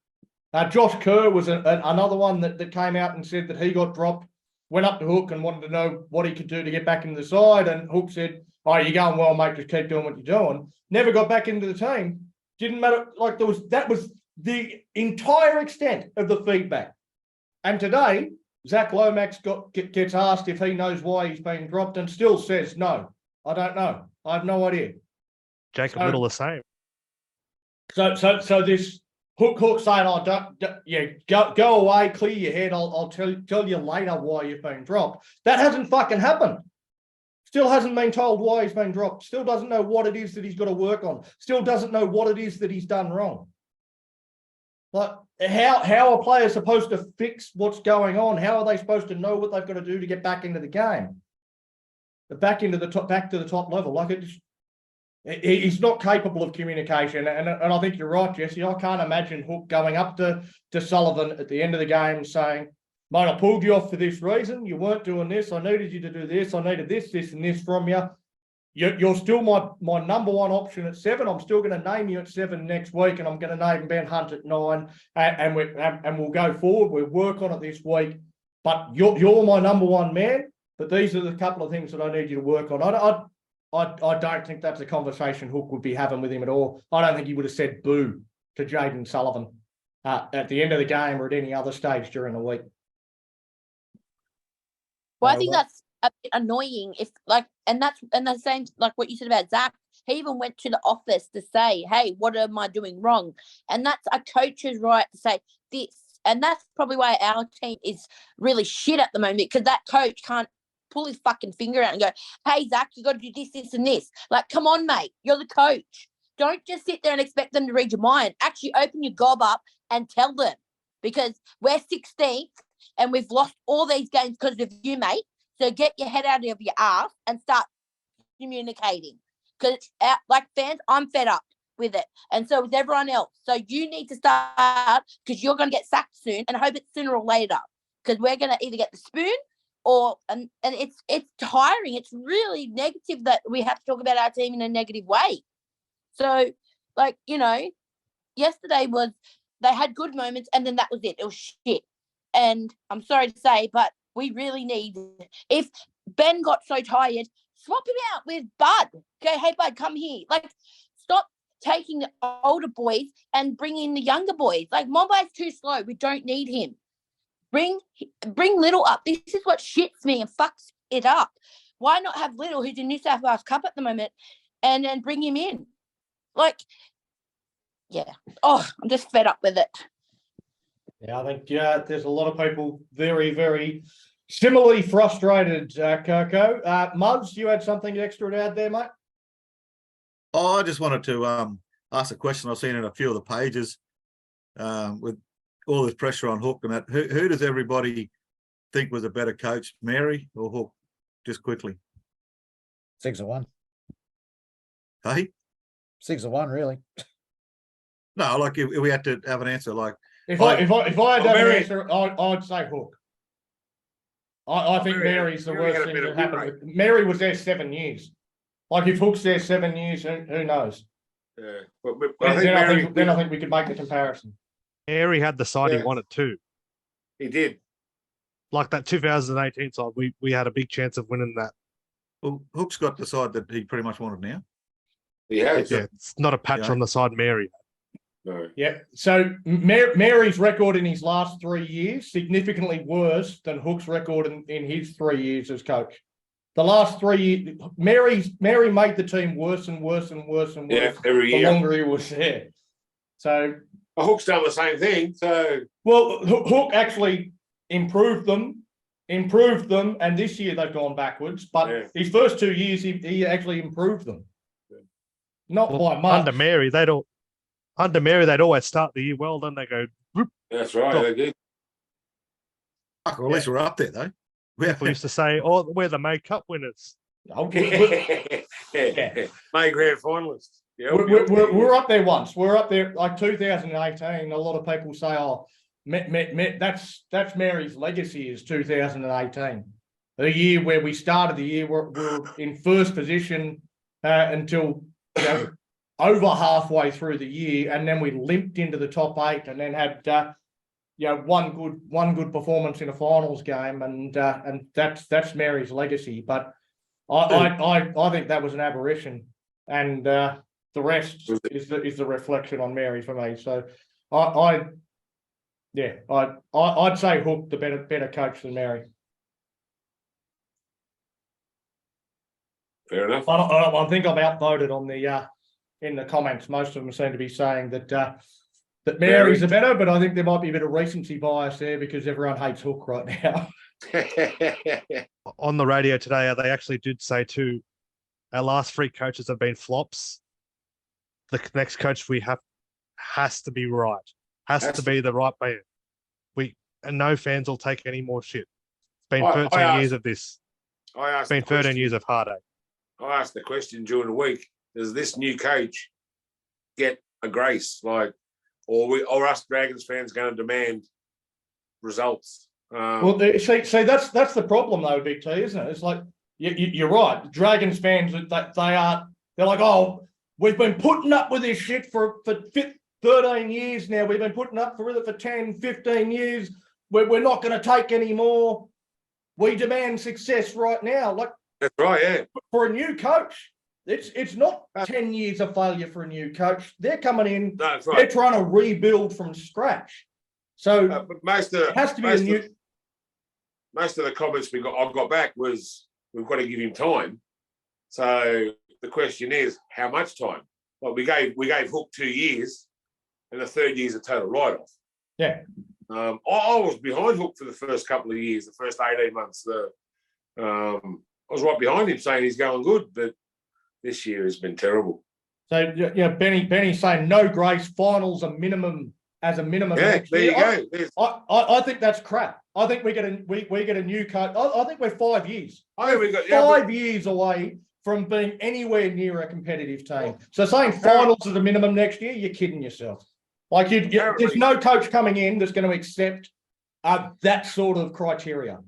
[SPEAKER 1] Josh Kerr was another one that came out and said that he got dropped, went up to Hook and wanted to know what he could do to get back into the side. And Hook said, "Oh, you're going well, mate, just keep doing what you're doing." Never got back into the team. Didn't matter. Like that was the entire extent of the feedback. And today, Zach Lomax gets asked if he knows why he's been dropped and still says, "No, I don't know. I have no idea."
[SPEAKER 5] Jacob Little the same.
[SPEAKER 1] So this Hook saying, go away, clear your head. I'll tell you later why you've been dropped. That hasn't fucking happened. Still hasn't been told why he's been dropped. Still doesn't know what it is that he's got to work on. Still doesn't know what it is that he's done wrong. Like how are players supposed to fix what's going on? How are they supposed to know what they've got to do to get back into the game? Back to the top level. Like he's not capable of communication. And I think you're right, Jesse. I can't imagine Hook going up to Sullivan at the end of the game saying, "Mate, I pulled you off for this reason. You weren't doing this. I needed you to do this. I needed this, and this from you. You're still my number one option at 7. I'm still going to name you at 7 next week, and I'm going to name Ben Hunt at 9. And we'll go forward. We'll work on it this week. But you're my number one man. But these are the couple of things that I need you to work on." I don't think that's a conversation Hook would be having with him at all. I don't think he would have said boo to Jaden Sullivan at the end of the game or at any other stage during the week.
[SPEAKER 7] Well, I think that's a bit annoying. And the same like what you said about Zach. He even went to the office to say, "Hey, what am I doing wrong?" And that's a coach's right to say this. And that's probably why our team is really shit at the moment, because that coach can't pull his fucking finger out and go, "Hey, Zach, you got to do this, this, and this." Like, come on, mate. You're the coach. Don't just sit there and expect them to read your mind. Actually open your gob up and tell them, because we're 16th and we've lost all these games because of you, mate. So get your head out of your ass and start communicating. Because, like fans, I'm fed up with it. And so is everyone else. So you need to start, because you're going to get sacked soon, and I hope it's sooner or later, because we're going to either get the spoon and it's tiring. It's really negative that we have to talk about our team in a negative way. So, like, yesterday they had good moments, and then that was it. It was shit. And I'm sorry to say, but we really need, if Ben got so tired, swap him out with Bud. Okay, "Hey, Bud, come here." Like, stop taking the older boys and bring in the younger boys. Like, Mombai's too slow. We don't need him. Bring Little up. This is what shits me and fucks it up. Why not have Little, who's in New South Wales Cup at the moment, and then bring him in? Like, yeah. Oh, I'm just fed up with it.
[SPEAKER 1] Yeah, I think there's a lot of people very, very similarly frustrated, Kirko. Muzz, you had something extra to add there, mate?
[SPEAKER 6] Oh, I just wanted to ask a question I've seen in a few of the pages with all this pressure on Hook and that. Who does everybody think was a better coach, Mary or Hook? Just quickly.
[SPEAKER 2] 6-1.
[SPEAKER 6] Hey?
[SPEAKER 2] 6-1, really.
[SPEAKER 6] No, like if we had to have an answer, like
[SPEAKER 1] If I had to have an
[SPEAKER 4] Mary-
[SPEAKER 1] answer, I'd say Hook. I think
[SPEAKER 4] Mary-
[SPEAKER 1] Mary's the
[SPEAKER 4] Mary
[SPEAKER 1] worst
[SPEAKER 4] had a
[SPEAKER 1] thing
[SPEAKER 4] better
[SPEAKER 1] that happened.
[SPEAKER 4] win
[SPEAKER 1] With, Mary was there 7 years. Like if Hook's there 7 years, who knows?
[SPEAKER 4] Yeah, but
[SPEAKER 1] Then,
[SPEAKER 4] I think Mary,
[SPEAKER 1] then I think we could make the comparison.
[SPEAKER 5] Harry had the side he
[SPEAKER 4] Yeah.
[SPEAKER 5] wanted too.
[SPEAKER 4] he did.
[SPEAKER 5] Like that 2018 side, we had a big chance of winning that.
[SPEAKER 6] well, Hook's got the side that he pretty much wanted now.
[SPEAKER 4] He has.
[SPEAKER 5] Yeah, it's not a patch
[SPEAKER 6] Yeah.
[SPEAKER 5] on the side Mary.
[SPEAKER 4] No.
[SPEAKER 1] Yeah. So Mary's record in his last 3 years significantly worse than Hook's record in his 3 years as coach. The last 3 years, Mary made the team worse and worse and worse and
[SPEAKER 4] Yeah,
[SPEAKER 1] worse
[SPEAKER 4] every
[SPEAKER 1] the
[SPEAKER 4] year.
[SPEAKER 1] longer he was there. So,
[SPEAKER 4] Hook's done the same thing. So
[SPEAKER 1] well, Hook actually improved them, and this year they've gone backwards. But
[SPEAKER 4] Yeah.
[SPEAKER 1] his first 2 years, he actually improved them.
[SPEAKER 4] Yeah.
[SPEAKER 1] Not
[SPEAKER 5] Well,
[SPEAKER 1] by much.
[SPEAKER 5] under Mary, they'd always start the year well. Then they go, whoop.
[SPEAKER 4] that's right.
[SPEAKER 5] Stop.
[SPEAKER 4] They did.
[SPEAKER 6] Fuck, well, at least we're up there though. We
[SPEAKER 5] We used to say, "Oh, we're the May Cup winners."
[SPEAKER 1] Oh, we're-
[SPEAKER 4] May grand finalists. Yeah,
[SPEAKER 1] We're up there once. We're up there like 2018. A lot of people say, "Oh, that's Mary's legacy is 2018, the year where we started the year. We're in first position until over halfway through the year, and then we limped into the top 8, and then had one good performance in a finals game, and that's Mary's legacy. But I think that was an aberration, and the rest is the reflection on Mary for me. So I'd say Hook the better coach than Mary.
[SPEAKER 4] Fair enough.
[SPEAKER 1] I think I've outvoted on the in the comments. Most of them seem to be saying that Mary's the better, but I think there might be a bit of recency bias there because everyone hates Hook right now.
[SPEAKER 5] On the radio today, they actually did say too, our last 3 coaches have been flops. The next coach we have has to be right, has to be the right man. And no fans will take any more shit. It's been 13 years of this. It's been 13 years of heartache.
[SPEAKER 4] I asked the question during the week: does this new coach get a grace, or us Dragons fans going to demand results?
[SPEAKER 1] Well, see, that's the problem though, Big T, isn't it? It's like you're right. Dragons fans, they're like, oh, we've been putting up with this shit for 13 years now. We've been putting up with it for 10, 15 years. We're not going to take any more. We demand success right now. Like,
[SPEAKER 4] That's right, yeah.
[SPEAKER 1] for a new coach, it's not 10 years of failure for a new coach. They're coming in.
[SPEAKER 4] No, that's
[SPEAKER 1] They're
[SPEAKER 4] right.
[SPEAKER 1] trying to rebuild from scratch. So
[SPEAKER 4] But most of
[SPEAKER 1] it has to be a new.
[SPEAKER 4] most of the comments I've got back was we've got to give him time. So the question is, how much time? Well, we gave Hook 2 years, and the third year's a total write-off.
[SPEAKER 1] Yeah.
[SPEAKER 4] I was behind Hook for the first couple of years, the first 18 months. I was right behind him saying he's going good, but this year has been terrible.
[SPEAKER 1] So Benny's saying no grace, finals a minimum as a minimum.
[SPEAKER 4] Yeah,
[SPEAKER 1] next
[SPEAKER 4] there
[SPEAKER 1] year.
[SPEAKER 4] you go. There's-
[SPEAKER 1] I think that's crap. I think we get a new coach. I think we're 5 years.
[SPEAKER 4] I think we got
[SPEAKER 1] 5 years away from being anywhere near a competitive team. So saying finals is a minimum next year, you're kidding yourself. Like there's no coach coming in that's going to accept that sort of criteria.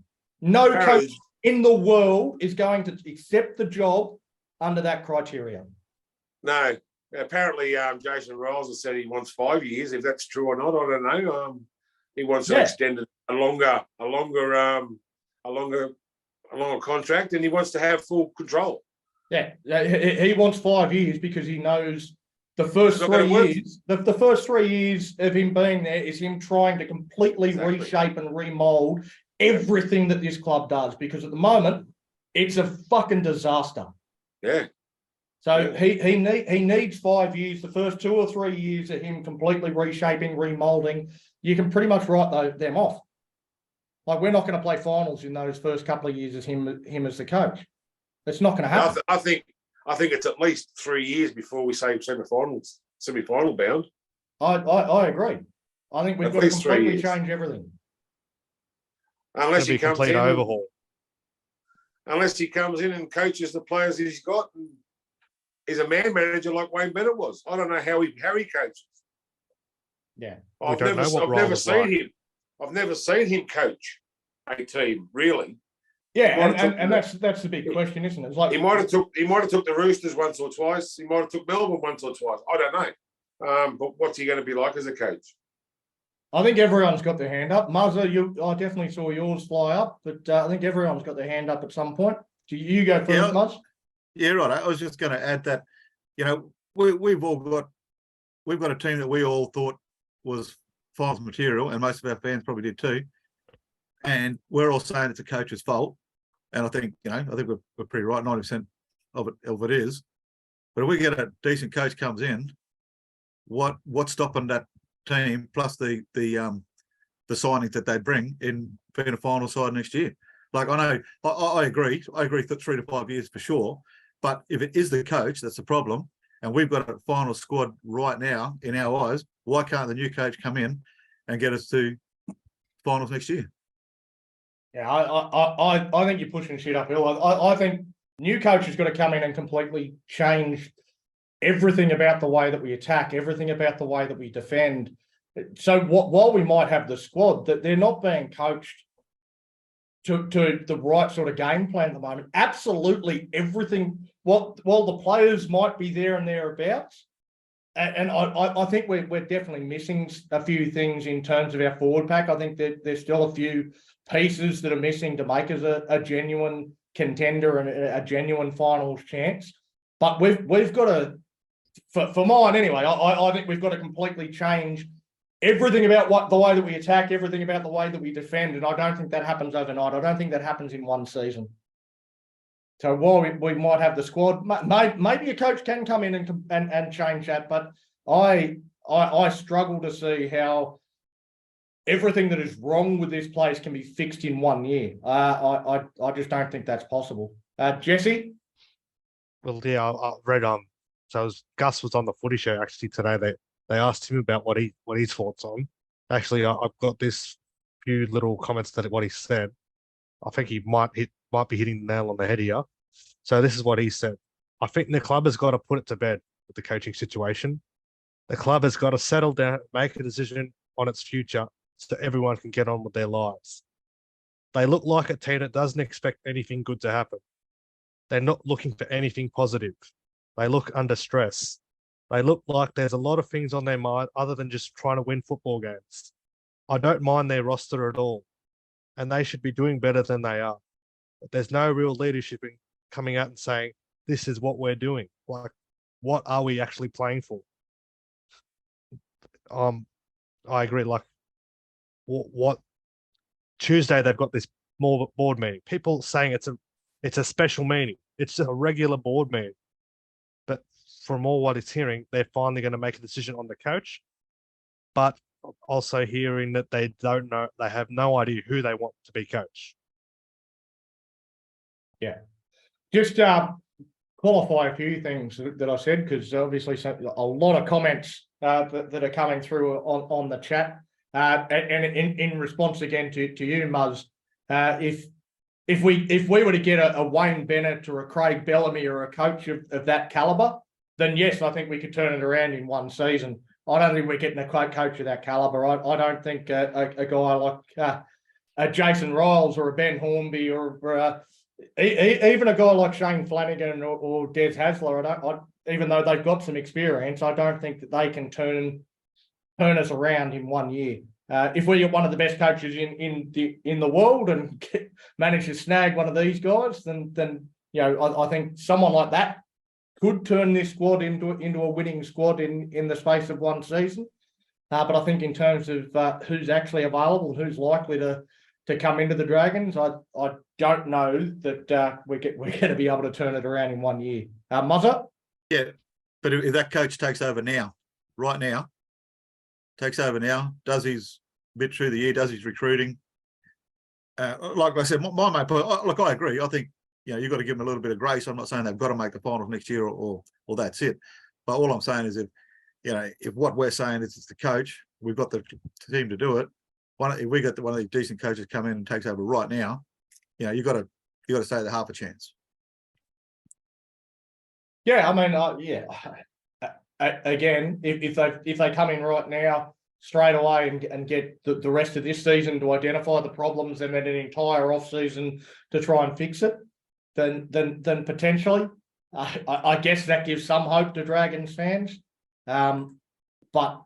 [SPEAKER 1] No coach in the world is going to accept the job under that criteria.
[SPEAKER 4] No, apparently Jason Riles has said he wants 5 years. If that's true or not, I don't know. He wants to extend a longer contract, and he wants to have full control.
[SPEAKER 1] Yeah, he wants 5 years because he knows the first
[SPEAKER 4] It's not
[SPEAKER 1] 3
[SPEAKER 4] gonna work.
[SPEAKER 1] years. The first 3 years of him being there is him trying to completely
[SPEAKER 4] Exactly.
[SPEAKER 1] reshape and remold everything that this club does. Because at the moment, it's a fucking disaster.
[SPEAKER 4] Yeah.
[SPEAKER 1] So he needs 5 years. The first 2 or 3 years of him completely reshaping, remolding, you can pretty much write them off. Like, we're not going to play finals in those first couple of years as him as the coach. It's not going to happen.
[SPEAKER 4] I think it's at least 3 years before we say semi-final bound.
[SPEAKER 1] I agree. I think we've
[SPEAKER 4] At
[SPEAKER 1] got to
[SPEAKER 4] least 3
[SPEAKER 1] completely
[SPEAKER 4] years.
[SPEAKER 1] change everything.
[SPEAKER 4] Unless
[SPEAKER 5] It'll
[SPEAKER 4] he
[SPEAKER 5] be
[SPEAKER 4] comes
[SPEAKER 5] complete
[SPEAKER 4] in,
[SPEAKER 5] overhaul.
[SPEAKER 4] unless he comes in and coaches the players he's got, and is a man manager like Wayne Bennett was. I don't know how he coaches.
[SPEAKER 1] Yeah,
[SPEAKER 4] I've
[SPEAKER 5] don't know what
[SPEAKER 4] I've
[SPEAKER 5] role
[SPEAKER 4] never
[SPEAKER 5] is
[SPEAKER 4] seen
[SPEAKER 5] like.
[SPEAKER 4] him. I've never seen him coach a team really.
[SPEAKER 1] yeah,
[SPEAKER 4] Might have
[SPEAKER 1] and
[SPEAKER 4] took
[SPEAKER 1] that's the big question, isn't it? It's like
[SPEAKER 4] He might have took the Roosters once or twice. He might have took Melbourne once or twice. I don't know. But what's he going to be like as a coach?
[SPEAKER 1] I think everyone's got their hand up. Muzza, I definitely saw yours fly up, but I think everyone's got their hand up at some point. Do you go first,
[SPEAKER 6] Yeah.
[SPEAKER 1] Muzz?
[SPEAKER 6] Yeah, right. I was just going to add that, we've got a team that we all thought was finals material, and most of our fans probably did too. And we're all saying it's a coach's fault. And I think, we're pretty right. 90% of it is. But if we get a decent coach comes in, what's stopping that team plus the signings that they bring in being a final side next year? Like, I know, I agree. I agree for 3 to 5 years for sure. But if it is the coach, that's the problem. And we've got a final squad right now in our eyes. Why can't the new coach come in and get us to finals next year?
[SPEAKER 1] Yeah, I think you're pushing shit uphill. I think new coach has got to come in and completely change everything about the way that we attack, everything about the way that we defend. So while we might have the squad, that they're not being coached to the right sort of game plan at the moment. Absolutely everything. While the players might be there and thereabouts, and I think we're definitely missing a few things in terms of our forward pack. I think that there's still a few pieces that are missing to make us a genuine contender and a genuine finals chance. But we've got to, for mine anyway, I think we've got to completely change everything about the way that we attack, everything about the way that we defend, and I don't think that happens overnight. I don't think that happens in one season. So while we might have the squad, maybe a coach can come in and change that, but I struggle to see how everything that is wrong with this place can be fixed in 1 year. I just don't think that's possible. Jesse?
[SPEAKER 5] Well, yeah, I read so Gus was on the Footy Show actually today. They asked him about what his thoughts on. Actually, I've got this few little comments that what he said. I think he might be hitting the nail on the head here. So this is what he said. I think the club has got to put it to bed with the coaching situation. The club has got to settle down, make a decision on its future so everyone can get on with their lives. They look like a team that doesn't expect anything good to happen. They're not looking for anything positive. They look under stress. They look like there's a lot of things on their mind other than just trying to win football games. I don't mind their roster at all, and they should be doing better than they are. But there's no real leadership in coming out and saying, this is what we're doing. Like, what are we actually playing for? I agree. Like, what Tuesday they've got this more board meeting. People saying it's a special meeting. It's a regular board meeting. But from all what it's hearing, they're finally going to make a decision on the coach. But also hearing that they don't know, they have no idea who they want to be coach.
[SPEAKER 1] Yeah. Just qualify a few things that I said, because obviously a lot of comments that are coming through on the chat. And in response again to you, Muzz, if we were to get a Wayne Bennett or a Craig Bellamy or a coach of that caliber, then yes, I think we could turn it around in one season. I don't think we're getting a coach of that caliber. I don't think a guy like a Jason Riles or a Ben Hornby or even a guy like Shane Flanagan or Des Hasler, even though they've got some experience, I don't think that they can turn us around in 1 year. If we get one of the best coaches in the world and manage to snag one of these guys, then I think someone like that could turn this squad into a winning squad in the space of one season. But I think in terms of who's actually available, who's likely to to come into the Dragons. I don't know that we're going to be able to turn it around in 1 year. Muzzer?
[SPEAKER 6] Yeah, but if that coach takes over now, right now, does his bit through the year, does his recruiting. Like I said, my main point, look, I agree. I think, you've got to give them a little bit of grace. I'm not saying they've got to make the finals next year or that's it. But all I'm saying is if what we're saying is it's the coach, we've got the team to do it. If we got one of these decent coaches come in and takes over right now, you've got to say they're half a chance.
[SPEAKER 1] Yeah, I mean, again, if they come in right now straight away and get the rest of this season to identify the problems and then an entire off season to try and fix it, then potentially, I guess that gives some hope to Dragons fans. But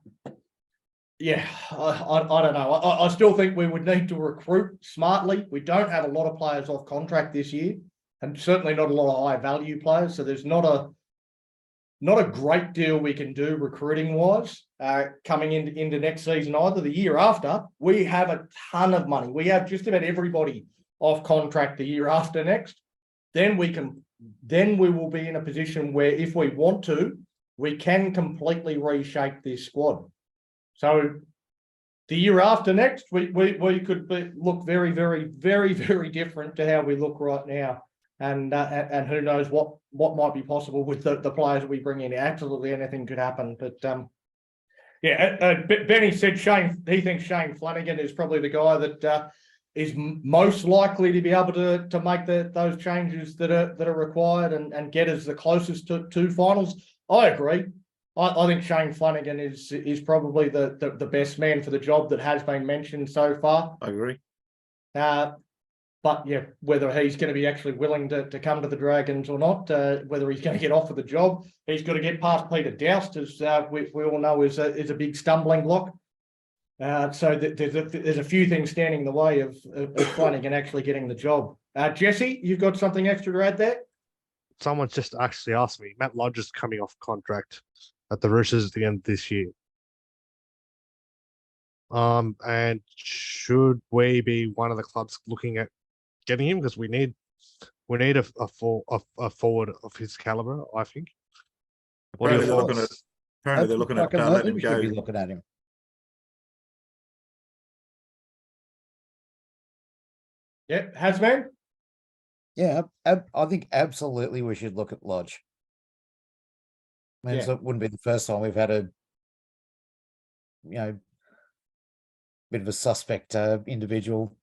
[SPEAKER 1] yeah, I don't know. I still think we would need to recruit smartly. We don't have a lot of players off contract this year, and certainly not a lot of high value players. So there's not a great deal we can do recruiting wise coming into next season either. The year after, we have a ton of money. We have just about everybody off contract the year after next. Then we will be in a position where if we want to, we can completely reshape this squad. So the year after next, we could look very, very, very, very different to how we look right now. And who knows what might be possible with the players that we bring in. Absolutely anything could happen. But Benny said he thinks Shane Flanagan is probably the guy that is most likely to be able to make those changes that are required and get us the closest to finals. I agree. I think Shane Flanagan is probably the best man for the job that has been mentioned so far.
[SPEAKER 6] I agree.
[SPEAKER 1] But yeah, whether he's going to be actually willing to come to the Dragons or not, whether he's going to get offered the job, he's got to get past Peter Doust, as we all know is a big stumbling block. So there's a few things standing in the way of Flanagan actually getting the job. Jesse, you've got something extra to add there?
[SPEAKER 5] Someone's just actually asked me. Matt Lodge is coming off contract at the Roosters at the end of this year. And should we be one of the clubs looking at getting him, because we need a forward of his caliber, I think.
[SPEAKER 6] Apparently they're looking at letting him
[SPEAKER 2] we
[SPEAKER 6] go.
[SPEAKER 2] should be looking at him.
[SPEAKER 1] Yeah, Hasman?
[SPEAKER 2] Yeah, I think absolutely we should look at Lodge. I mean,
[SPEAKER 1] Yeah.
[SPEAKER 2] it wouldn't be the first time we've had a bit of a suspect individual,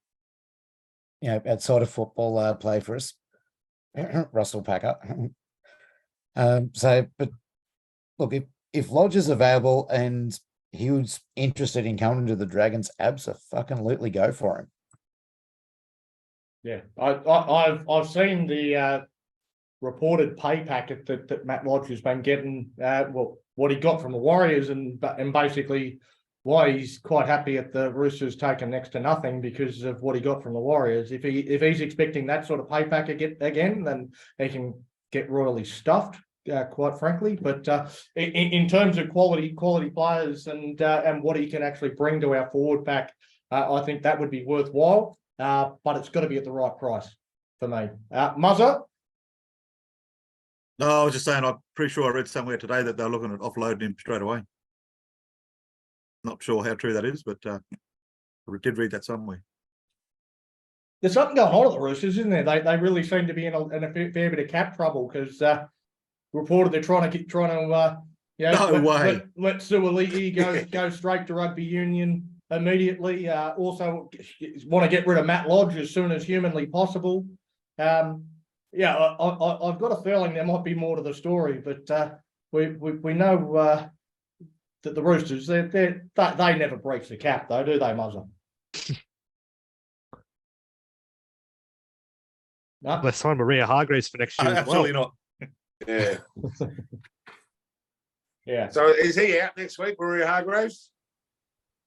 [SPEAKER 2] outside of football play for us, Russell Packer. But look, if Lodge is available and he was interested in coming to the Dragons, abso-fucking-lutely go for him.
[SPEAKER 1] Yeah, I've seen the reported pay packet that Matt Lodge has been getting. What he got from the Warriors, and basically why he's quite happy at the Roosters taking next to nothing because of what he got from the Warriors. If he's expecting that sort of pay packet again, then he can get royally stuffed. Quite frankly, but in terms of quality players and what he can actually bring to our forward pack, I think that would be worthwhile. But it's got to be at the right price for me. Muzzer?
[SPEAKER 6] No, I was just saying, I'm pretty sure I read somewhere today that they're looking at offloading him straight away. Not sure how true that is, but I did read that somewhere.
[SPEAKER 1] There's something going on at the Roosters, isn't there? They really seem to be in a fair bit of cap trouble because reported they're trying to let Suaalii go straight to rugby union immediately. Also want to get rid of Matt Lodge as soon as humanly possible. I've got a feeling there might be more to the story, but we know that the Roosters they never breach the cap, though, do they, Muzzer? No?
[SPEAKER 5] Let's sign Maria Hargreaves for next year.
[SPEAKER 6] Absolutely not.
[SPEAKER 4] Yeah.
[SPEAKER 1] Yeah.
[SPEAKER 4] So is he out next week, Maria Hargreaves?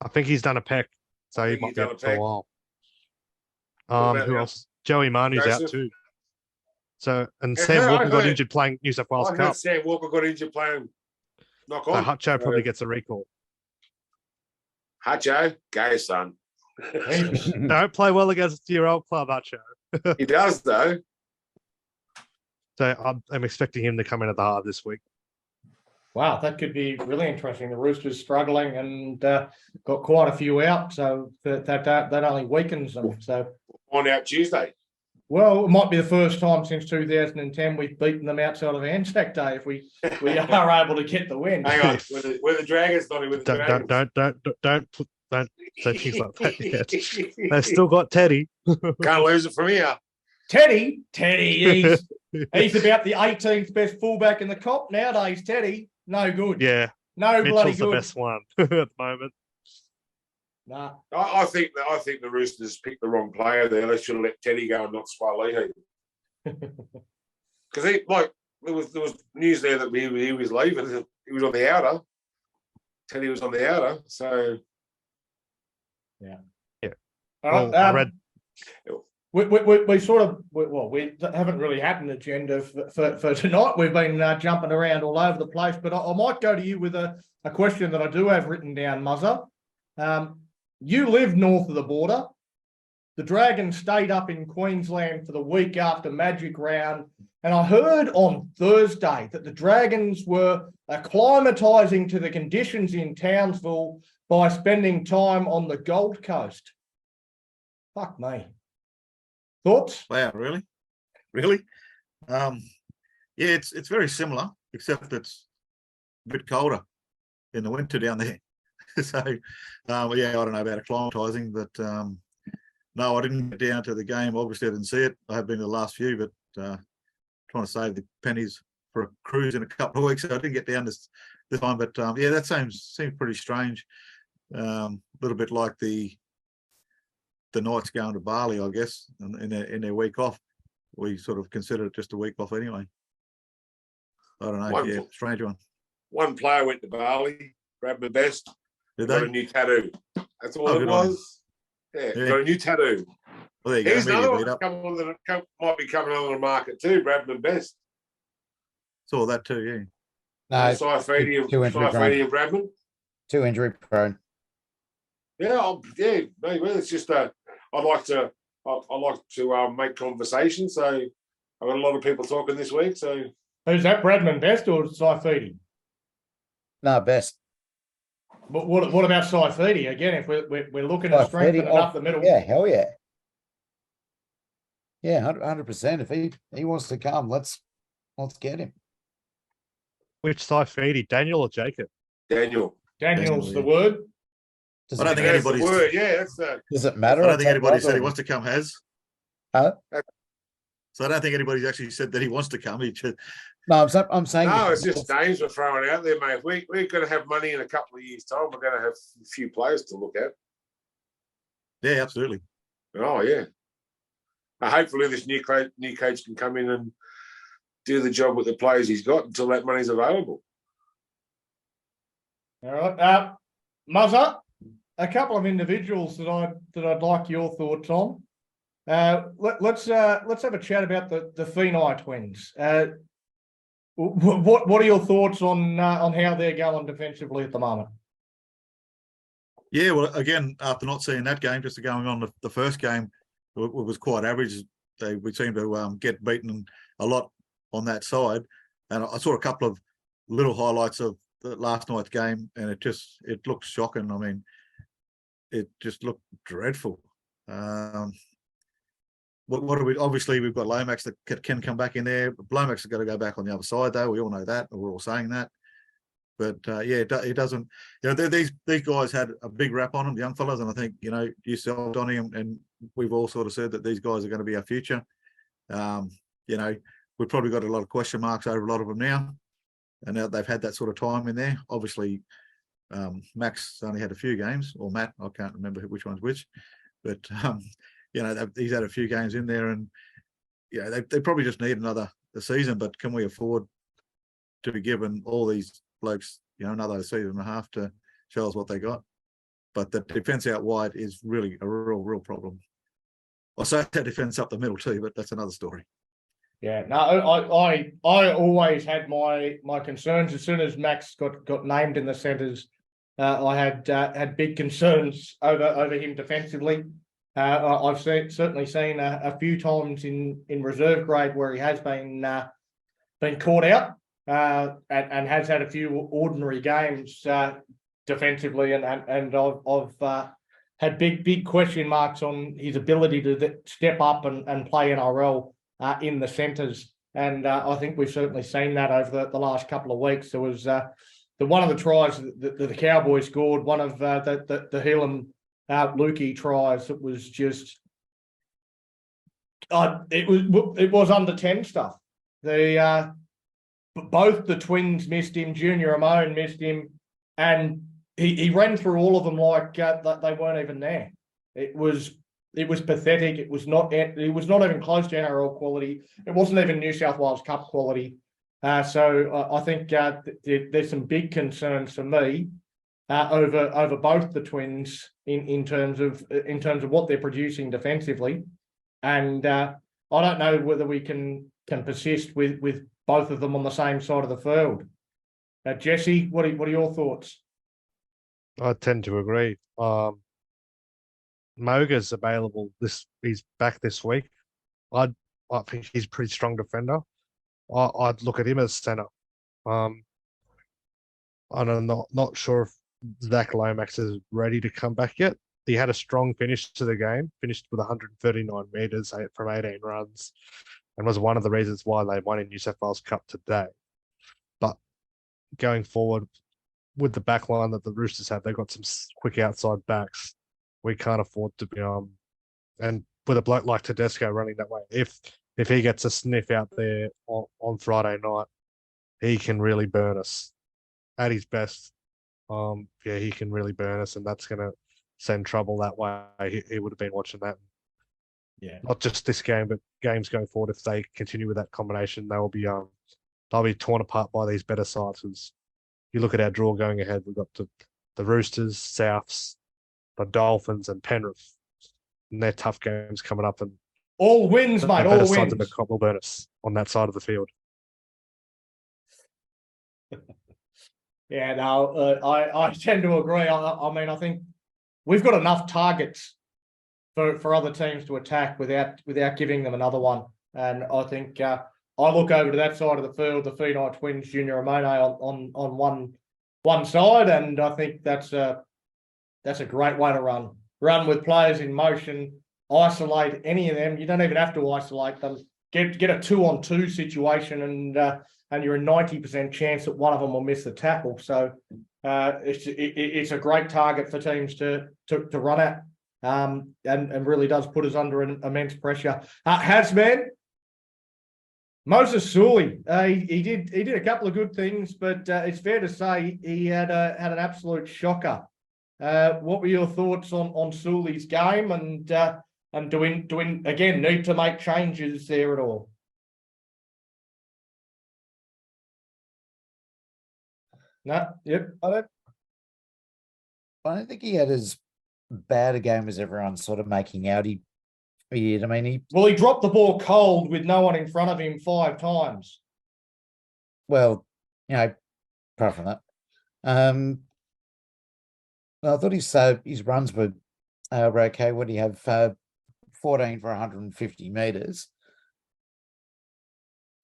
[SPEAKER 5] I think he's done a peck, so he
[SPEAKER 4] think
[SPEAKER 5] might
[SPEAKER 4] he's
[SPEAKER 5] be
[SPEAKER 4] done
[SPEAKER 5] out
[SPEAKER 4] a
[SPEAKER 5] for a
[SPEAKER 4] peck.
[SPEAKER 5] while.
[SPEAKER 4] about
[SPEAKER 5] Who
[SPEAKER 4] now?
[SPEAKER 5] else? Joey Manu's out
[SPEAKER 4] Joseph?
[SPEAKER 5] too. So, and
[SPEAKER 4] Yeah,
[SPEAKER 5] Sam
[SPEAKER 4] I
[SPEAKER 5] Walker got
[SPEAKER 4] heard-
[SPEAKER 5] injured playing New South Wales
[SPEAKER 4] I heard
[SPEAKER 5] Cup.
[SPEAKER 4] Sam Walker got injured playing knock
[SPEAKER 5] So
[SPEAKER 4] on.
[SPEAKER 5] Hutcho probably gets a recall.
[SPEAKER 4] Hutcho, go son.
[SPEAKER 1] Jesus.
[SPEAKER 5] Don't play well against your old club, Acho.
[SPEAKER 4] He does though.
[SPEAKER 5] So I'm expecting him to come in at the half this week.
[SPEAKER 1] Wow, that could be really interesting. The Roosters struggling and got quite a few out, so that only weakens them. So,
[SPEAKER 4] On out Tuesday.
[SPEAKER 1] well, it might be the first time since 2010 we've beaten them outside of Anzac Day if we are able to get the win.
[SPEAKER 4] Hang on, we're the Dragons, not with the Dragons.
[SPEAKER 5] Don't say things like that yet. They've still got Teddy.
[SPEAKER 4] Can't lose it from here.
[SPEAKER 1] Teddy, he's about the 18th best fullback in the comp nowadays. Teddy, no good.
[SPEAKER 5] Yeah,
[SPEAKER 1] No bloody
[SPEAKER 5] Mitchell's the
[SPEAKER 1] good.
[SPEAKER 5] best one at the moment.
[SPEAKER 1] Nah.
[SPEAKER 4] I think the Roosters picked the wrong player there. They should have let Teddy go and not Swalehe. Because there was news there that he was leaving. He was on the outer. Teddy was on the outer. So
[SPEAKER 1] All right,
[SPEAKER 5] Well, I read
[SPEAKER 1] we sort of we haven't really had an agenda for tonight. We've been jumping around all over the place, but I might go to you with a question that I do have written down, Muzza. You live north of the border. The Dragons stayed up in Queensland for the week after Magic Round, and I heard on Thursday that the Dragons were acclimatising to the conditions in Townsville by spending time on the Gold Coast. Fuck me. Thoughts?
[SPEAKER 6] Wow, really? Really? Yeah, it's very similar, except it's a bit colder in the winter down there. So, yeah, I don't know about acclimatising, but no, I didn't get down to the game. Obviously, I didn't see it. I have been to the last few, but trying to save the pennies for a cruise in a couple of weeks, so I didn't get down this time. But yeah, that seems pretty strange. A little bit like the Knights going to Bali, I guess, in their week off. We sort of consider it just a week off anyway. I don't know. Yeah, strange one.
[SPEAKER 4] one player went to Bali, Bradman Best.
[SPEAKER 6] Did
[SPEAKER 4] Got
[SPEAKER 6] they?
[SPEAKER 4] a new tattoo. That's all
[SPEAKER 6] Oh,
[SPEAKER 4] it
[SPEAKER 6] good on him.
[SPEAKER 4] was. Yeah,
[SPEAKER 6] Yeah.
[SPEAKER 4] got a new tattoo.
[SPEAKER 6] Well, there you
[SPEAKER 4] Here's
[SPEAKER 6] go.
[SPEAKER 4] another
[SPEAKER 6] Media
[SPEAKER 4] one
[SPEAKER 6] beat up.
[SPEAKER 4] might be coming on the market too, Bradman Best.
[SPEAKER 6] Saw that too. Yeah.
[SPEAKER 2] No,
[SPEAKER 4] Saifidi and Bradman.
[SPEAKER 2] too injury prone.
[SPEAKER 4] Yeah, maybe it's just I like to make conversation. So I've got a lot of people talking this week. So
[SPEAKER 1] Who's that, Bradman Best or Saifidi?
[SPEAKER 2] No, best.
[SPEAKER 1] But what about Saifidi? Again, if we're looking at
[SPEAKER 2] Saifidi,
[SPEAKER 1] strengthening up the middle.
[SPEAKER 2] Yeah, hell yeah. Yeah, 100%. If he wants to come, let's get him.
[SPEAKER 5] Which Saifidi, Daniel or Jacob?
[SPEAKER 4] Daniel's
[SPEAKER 1] Daniel's the
[SPEAKER 6] yeah.
[SPEAKER 1] word.
[SPEAKER 2] Does
[SPEAKER 6] I don't
[SPEAKER 2] it,
[SPEAKER 6] think
[SPEAKER 4] that's the
[SPEAKER 6] anybody's-
[SPEAKER 4] word. Yeah, that's
[SPEAKER 2] does it
[SPEAKER 6] I
[SPEAKER 2] matter?
[SPEAKER 6] don't think
[SPEAKER 2] if
[SPEAKER 6] anybody
[SPEAKER 2] that
[SPEAKER 6] said he
[SPEAKER 2] was
[SPEAKER 6] wants to come. Has
[SPEAKER 2] Huh?
[SPEAKER 6] so I don't think anybody's actually said that he wants to come. He just,
[SPEAKER 2] No, I'm saying.
[SPEAKER 4] no. It's just names we're throwing out there, mate. We're going to have money in a couple of years' time. We're going to have a few players to look at.
[SPEAKER 6] yeah, absolutely.
[SPEAKER 4] Oh yeah. Hopefully, this new coach can come in and do the job with the players he's got until that money's available.
[SPEAKER 1] All right. Muzza, a couple of individuals that I'd like your thoughts on. Let's have a chat about the Phenai twins. What are your thoughts on how they're going defensively at the moment?
[SPEAKER 6] Yeah, well, again, after not seeing that game, just going on the first game, it was quite average. We seemed to get beaten a lot on that side, and I saw a couple of little highlights of the last night's game, and it looked shocking. I mean, it just looked dreadful. What do we? Obviously, we've got Lomax that can come back in there. Lomax has got to go back on the other side, though. We all know that. We're all saying that. But yeah, it doesn't. You know, these guys had a big rap on them, young fellas, and I think yourself, Donny, and we've all sort of said that these guys are going to be our future. We've probably got a lot of question marks over a lot of them now, and now they've had that sort of time in there. Obviously, Max only had a few games, or Matt, I can't remember which one's which, but he's had a few games in there, and they probably just need another season. But can we afford to be given all these blokes, another season and a half to show us what they got? But the defense out wide is really a real problem. I say that defense up the middle too, but that's another story.
[SPEAKER 1] Yeah, no, I always had my concerns as soon as Max got named in the centres. I had big concerns over him defensively. I've certainly seen a few times in reserve grade where he has been caught out and has had a few ordinary games defensively, and I've had big question marks on his ability to step up and play NRL in the centres. And I think we've certainly seen that over the last couple of weeks. There was one of the tries that the Cowboys scored, one of the Heelan Lukey tries. It was just it was under 10 stuff. Both the twins missed him. Junior Amone missed him, and he ran through all of them like they weren't even there. It was pathetic. It was not even close to NRL quality. It wasn't even New South Wales Cup quality. So I think there's some big concerns for me over both the twins in terms of what they're producing defensively, and I don't know whether we can persist with both of them on the same side of the field. Jesse, what are your thoughts?
[SPEAKER 5] I tend to agree. Moga's available. He's back this week. I think he's a pretty strong defender. I'd look at him as centre. I'm not sure if Zach Lomax is ready to come back yet. He had a strong finish to the game, finished with 139 metres from 18 runs, and was one of the reasons why they won in New South Wales Cup today. But going forward, with the back line that the Roosters have, they've got some quick outside backs. We can't afford to be and with a bloke like Tedesco running that way, if he gets a sniff out there on Friday night, he can really burn us at his best. He can really burn us, and that's going to send trouble that way. He would have been watching that.
[SPEAKER 1] Yeah,
[SPEAKER 5] not just this game, but games going forward. If they continue with that combination, they'll be torn apart by these better sides. Because you look at our draw going ahead, we've got the Roosters, Souths, the Dolphins, and Penrith, and they're tough games coming up. And
[SPEAKER 1] all wins, mate. All wins.
[SPEAKER 5] In the comp will burn us on that side of the field.
[SPEAKER 1] Yeah, no, I tend to agree. I mean, I think we've got enough targets for other teams to attack without giving them another one. And I think I look over to that side of the field, the Phenai Twins, Junior Amone on one side, and I think that's a great way to run with players in motion. Isolate any of them. You don't even have to isolate them. Get a 2-on-2 situation, and you're a 90% chance that one of them will miss the tackle. So it's a great target for teams to run at, and really does put us under an immense pressure. Hasman, Moses Suli, he did a couple of good things, but it's fair to say he had an absolute shocker. What were your thoughts on Suli's game, and do we again need to make changes there at all? No, yep.
[SPEAKER 2] I don't think he had as bad a game as everyone's sort of making out. He did. I mean,
[SPEAKER 1] he dropped the ball cold with no one in front of him 5 times.
[SPEAKER 2] Well, apart from that, I thought his runs were okay. What do you have? 14 for 150 meters.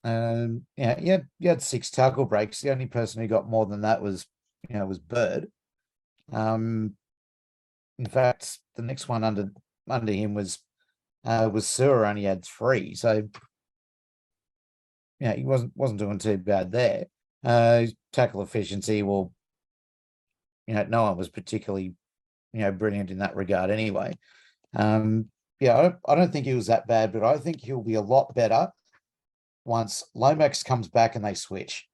[SPEAKER 2] You had 6 tackle breaks. The only person who got more than that was Bird. In fact, the next one under him was Sewer, only had 3. So he wasn't doing too bad there. Tackle efficiency, well, no one was particularly brilliant in that regard anyway. I don't think he was that bad, but I think he'll be a lot better once Lomax comes back and they switch,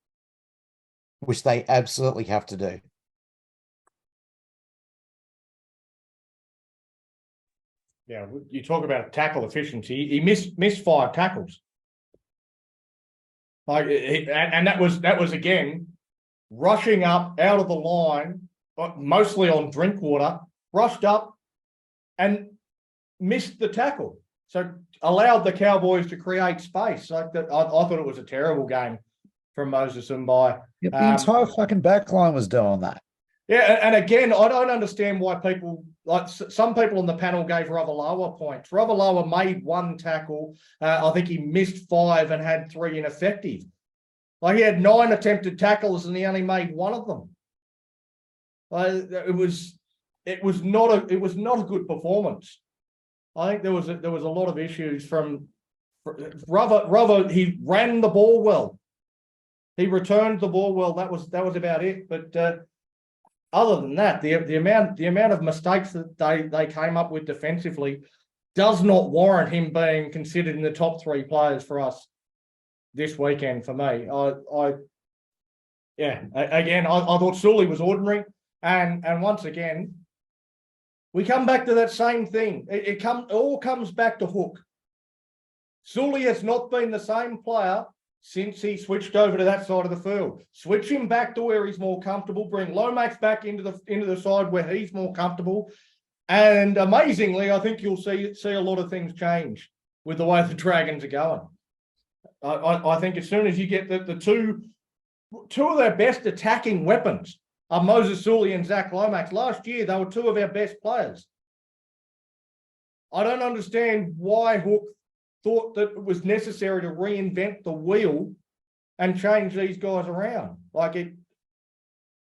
[SPEAKER 2] which they absolutely have to do.
[SPEAKER 1] Yeah, you talk about tackle efficiency. He missed 5 tackles. And that was again rushing up out of the line, mostly on Drinkwater, rushed up and missed the tackle. So allowed the Cowboys to create space. I thought it was a terrible game from Moses Mbye.
[SPEAKER 2] The entire fucking back line was doing that.
[SPEAKER 1] Yeah, and again, I don't understand why people like some people on the panel gave Ravalawa points. Ravalawa made one tackle. I think he missed 5 and had 3 ineffective. Like he had 9 attempted tackles and he only made 1 of them. It was not a good performance. I think there was a lot of issues from Rava. He ran the ball well. He returned the ball well. That was about it. But other than that, the amount of mistakes that they came up with defensively does not warrant him being considered in the top 3 players for us this weekend. For me, I thought Sully was ordinary, and once again, we come back to that same thing. It all comes back to Hook. Sully has not been the same player since he switched over to that side of the field. Switch him back to where he's more comfortable. Bring Lomax back into the side where he's more comfortable. And amazingly, I think you'll see a lot of things change with the way the Dragons are going. I think as soon as you get the two of their best attacking weapons are Moses Sully and Zach Lomax. Last year, they were 2 of our best players. I don't understand why Hook thought that it was necessary to reinvent the wheel and change these guys around. Like it,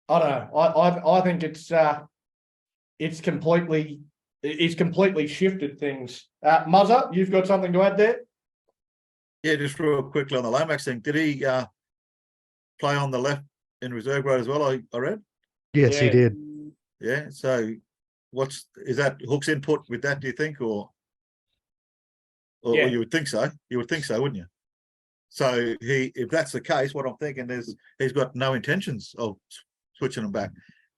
[SPEAKER 1] I don't know. I think it's completely shifted things. Muzza, you've got something to add there?
[SPEAKER 6] Yeah, just real quickly on the Lomax thing. Did he play on the left in reserve grade as well? I read.
[SPEAKER 5] Yes, he did.
[SPEAKER 6] Yeah. So, is that Hook's input with that? Do you think, or you would think so? You would think so, wouldn't you? So if that's the case, what I'm thinking is he's got no intentions of switching him back.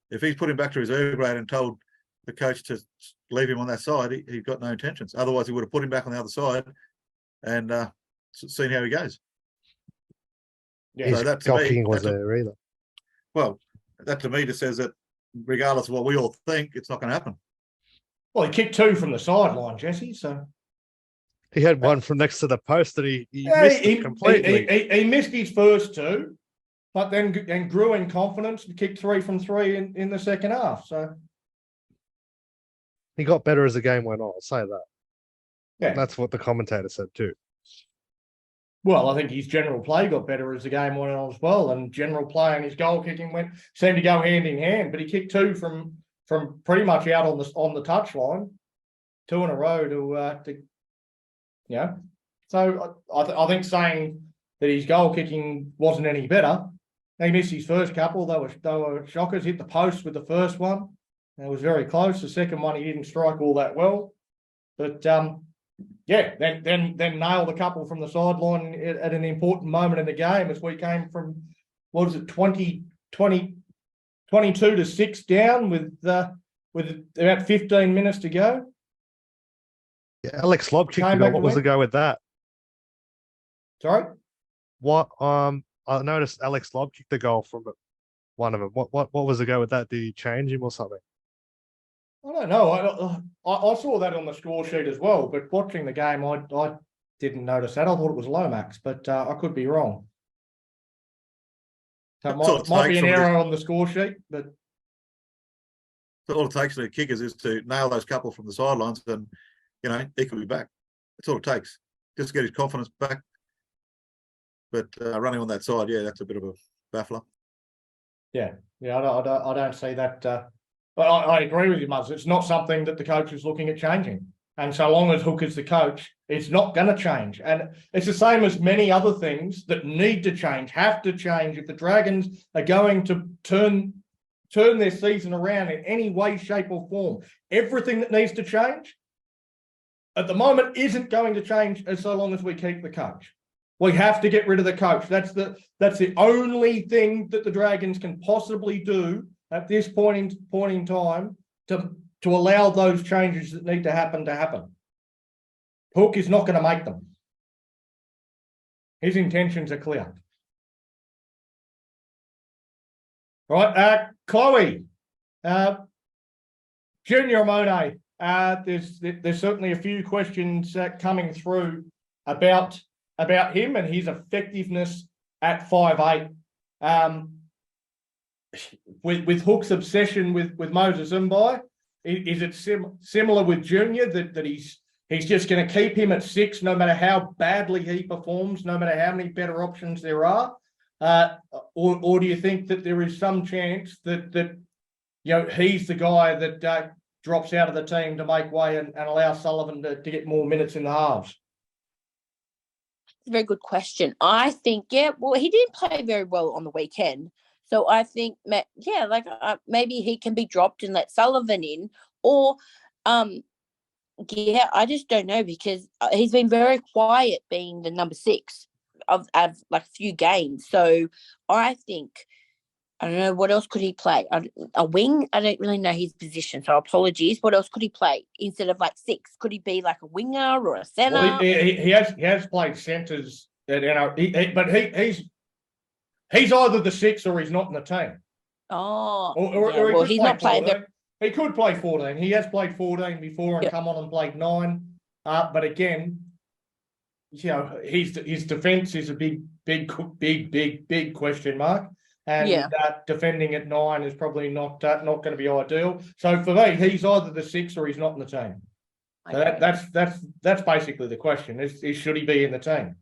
[SPEAKER 6] If he's put him back to reserve grade and told the coach to leave him on that side, he's got no intentions. Otherwise, he would have put him back on the other side and seen how he goes.
[SPEAKER 5] Yeah, so that to me was there either.
[SPEAKER 6] Well, that to me just says that regardless of what we all think, it's not going to happen.
[SPEAKER 1] Well, he kicked 2 from the sideline, Jesse. So
[SPEAKER 5] he had one from next to the post that he missed it completely.
[SPEAKER 1] He missed his first 2, but then grew in confidence and kicked 3 from 3 in the second half. So
[SPEAKER 5] he got better as the game went on. I'll say that.
[SPEAKER 1] Yeah,
[SPEAKER 5] that's what the commentator said too.
[SPEAKER 1] Well, I think his general play got better as the game went on as well, and general play and his goal kicking seemed to go hand in hand. But he kicked 2 from pretty much out on the touchline, 2 in a row to So I think saying that his goal kicking wasn't any better. He missed his first couple. They were shockers. Hit the post with the first one. It was very close. The second one he didn't strike all that well, but then nailed a couple from the sideline at an important moment in the game as we came from, what was it, 22 to 6 down with about 15 minutes to go.
[SPEAKER 5] Yeah, Alex Lobb kicked the goal. What was the go with that?
[SPEAKER 1] Sorry?
[SPEAKER 5] What I noticed Alex Lobb kicked the goal from one of them. What was the go with that? Did he change him or something?
[SPEAKER 1] I don't know. I saw that on the score sheet as well, but watching the game, I didn't notice that. I thought it was Lomax, but I could be wrong. So it might be an error on the score sheet, but
[SPEAKER 6] so all it takes for the kickers is to nail those couple from the sidelines, and he could be back. That's all it takes. Just get his confidence back. But running on that side, that's a bit of a baffler.
[SPEAKER 1] Yeah, I don't see that. But I agree with you, Muzz. It's not something that the coach is looking at changing. And so long as Hook is the coach, it's not going to change. And it's the same as many other things that need to change, have to change. If the Dragons are going to turn their season around in any way, shape or form, everything that needs to change at the moment isn't going to change as so long as we keep the coach. We have to get rid of the coach. That's the only thing that the Dragons can possibly do at this point in time to allow those changes that need to happen. Hook is not going to make them. His intentions are clear. Right, Chloe, Junior Monet, there's certainly a few questions coming through about him and his effectiveness at 5'8". with Hook's obsession with Moses Mbai, is it similar with Junior that he's just going to keep him at 6 no matter how badly he performs, no matter how many better options there are, or do you think that there is some chance that he's the guy that drops out of the team to make way and allow Sullivan to get more minutes in the halves?
[SPEAKER 7] It's a very good question. I think, well, he didn't play very well on the weekend. So I think, maybe he can be dropped and let Sullivan in, or, I just don't know, because he's been very quiet being the number 6 of like a few games. So I think, I don't know, what else could he play? A wing? I don't really know his position, so apologies. What else could he play instead of like 6? Could he be like a winger or a centre?
[SPEAKER 1] Well, he has played centres at NRL, but he's either the 6 or he's not in the team.
[SPEAKER 7] Oh,
[SPEAKER 1] Or
[SPEAKER 7] he's not playing.
[SPEAKER 1] He could play 14. He has played 14 before and come on and played 9. But again, his defence is a big question mark. And defending at 9 is probably not going to be ideal. So for me, he's either the 6 or he's not in the team. So that's basically the question: is should he be in the team?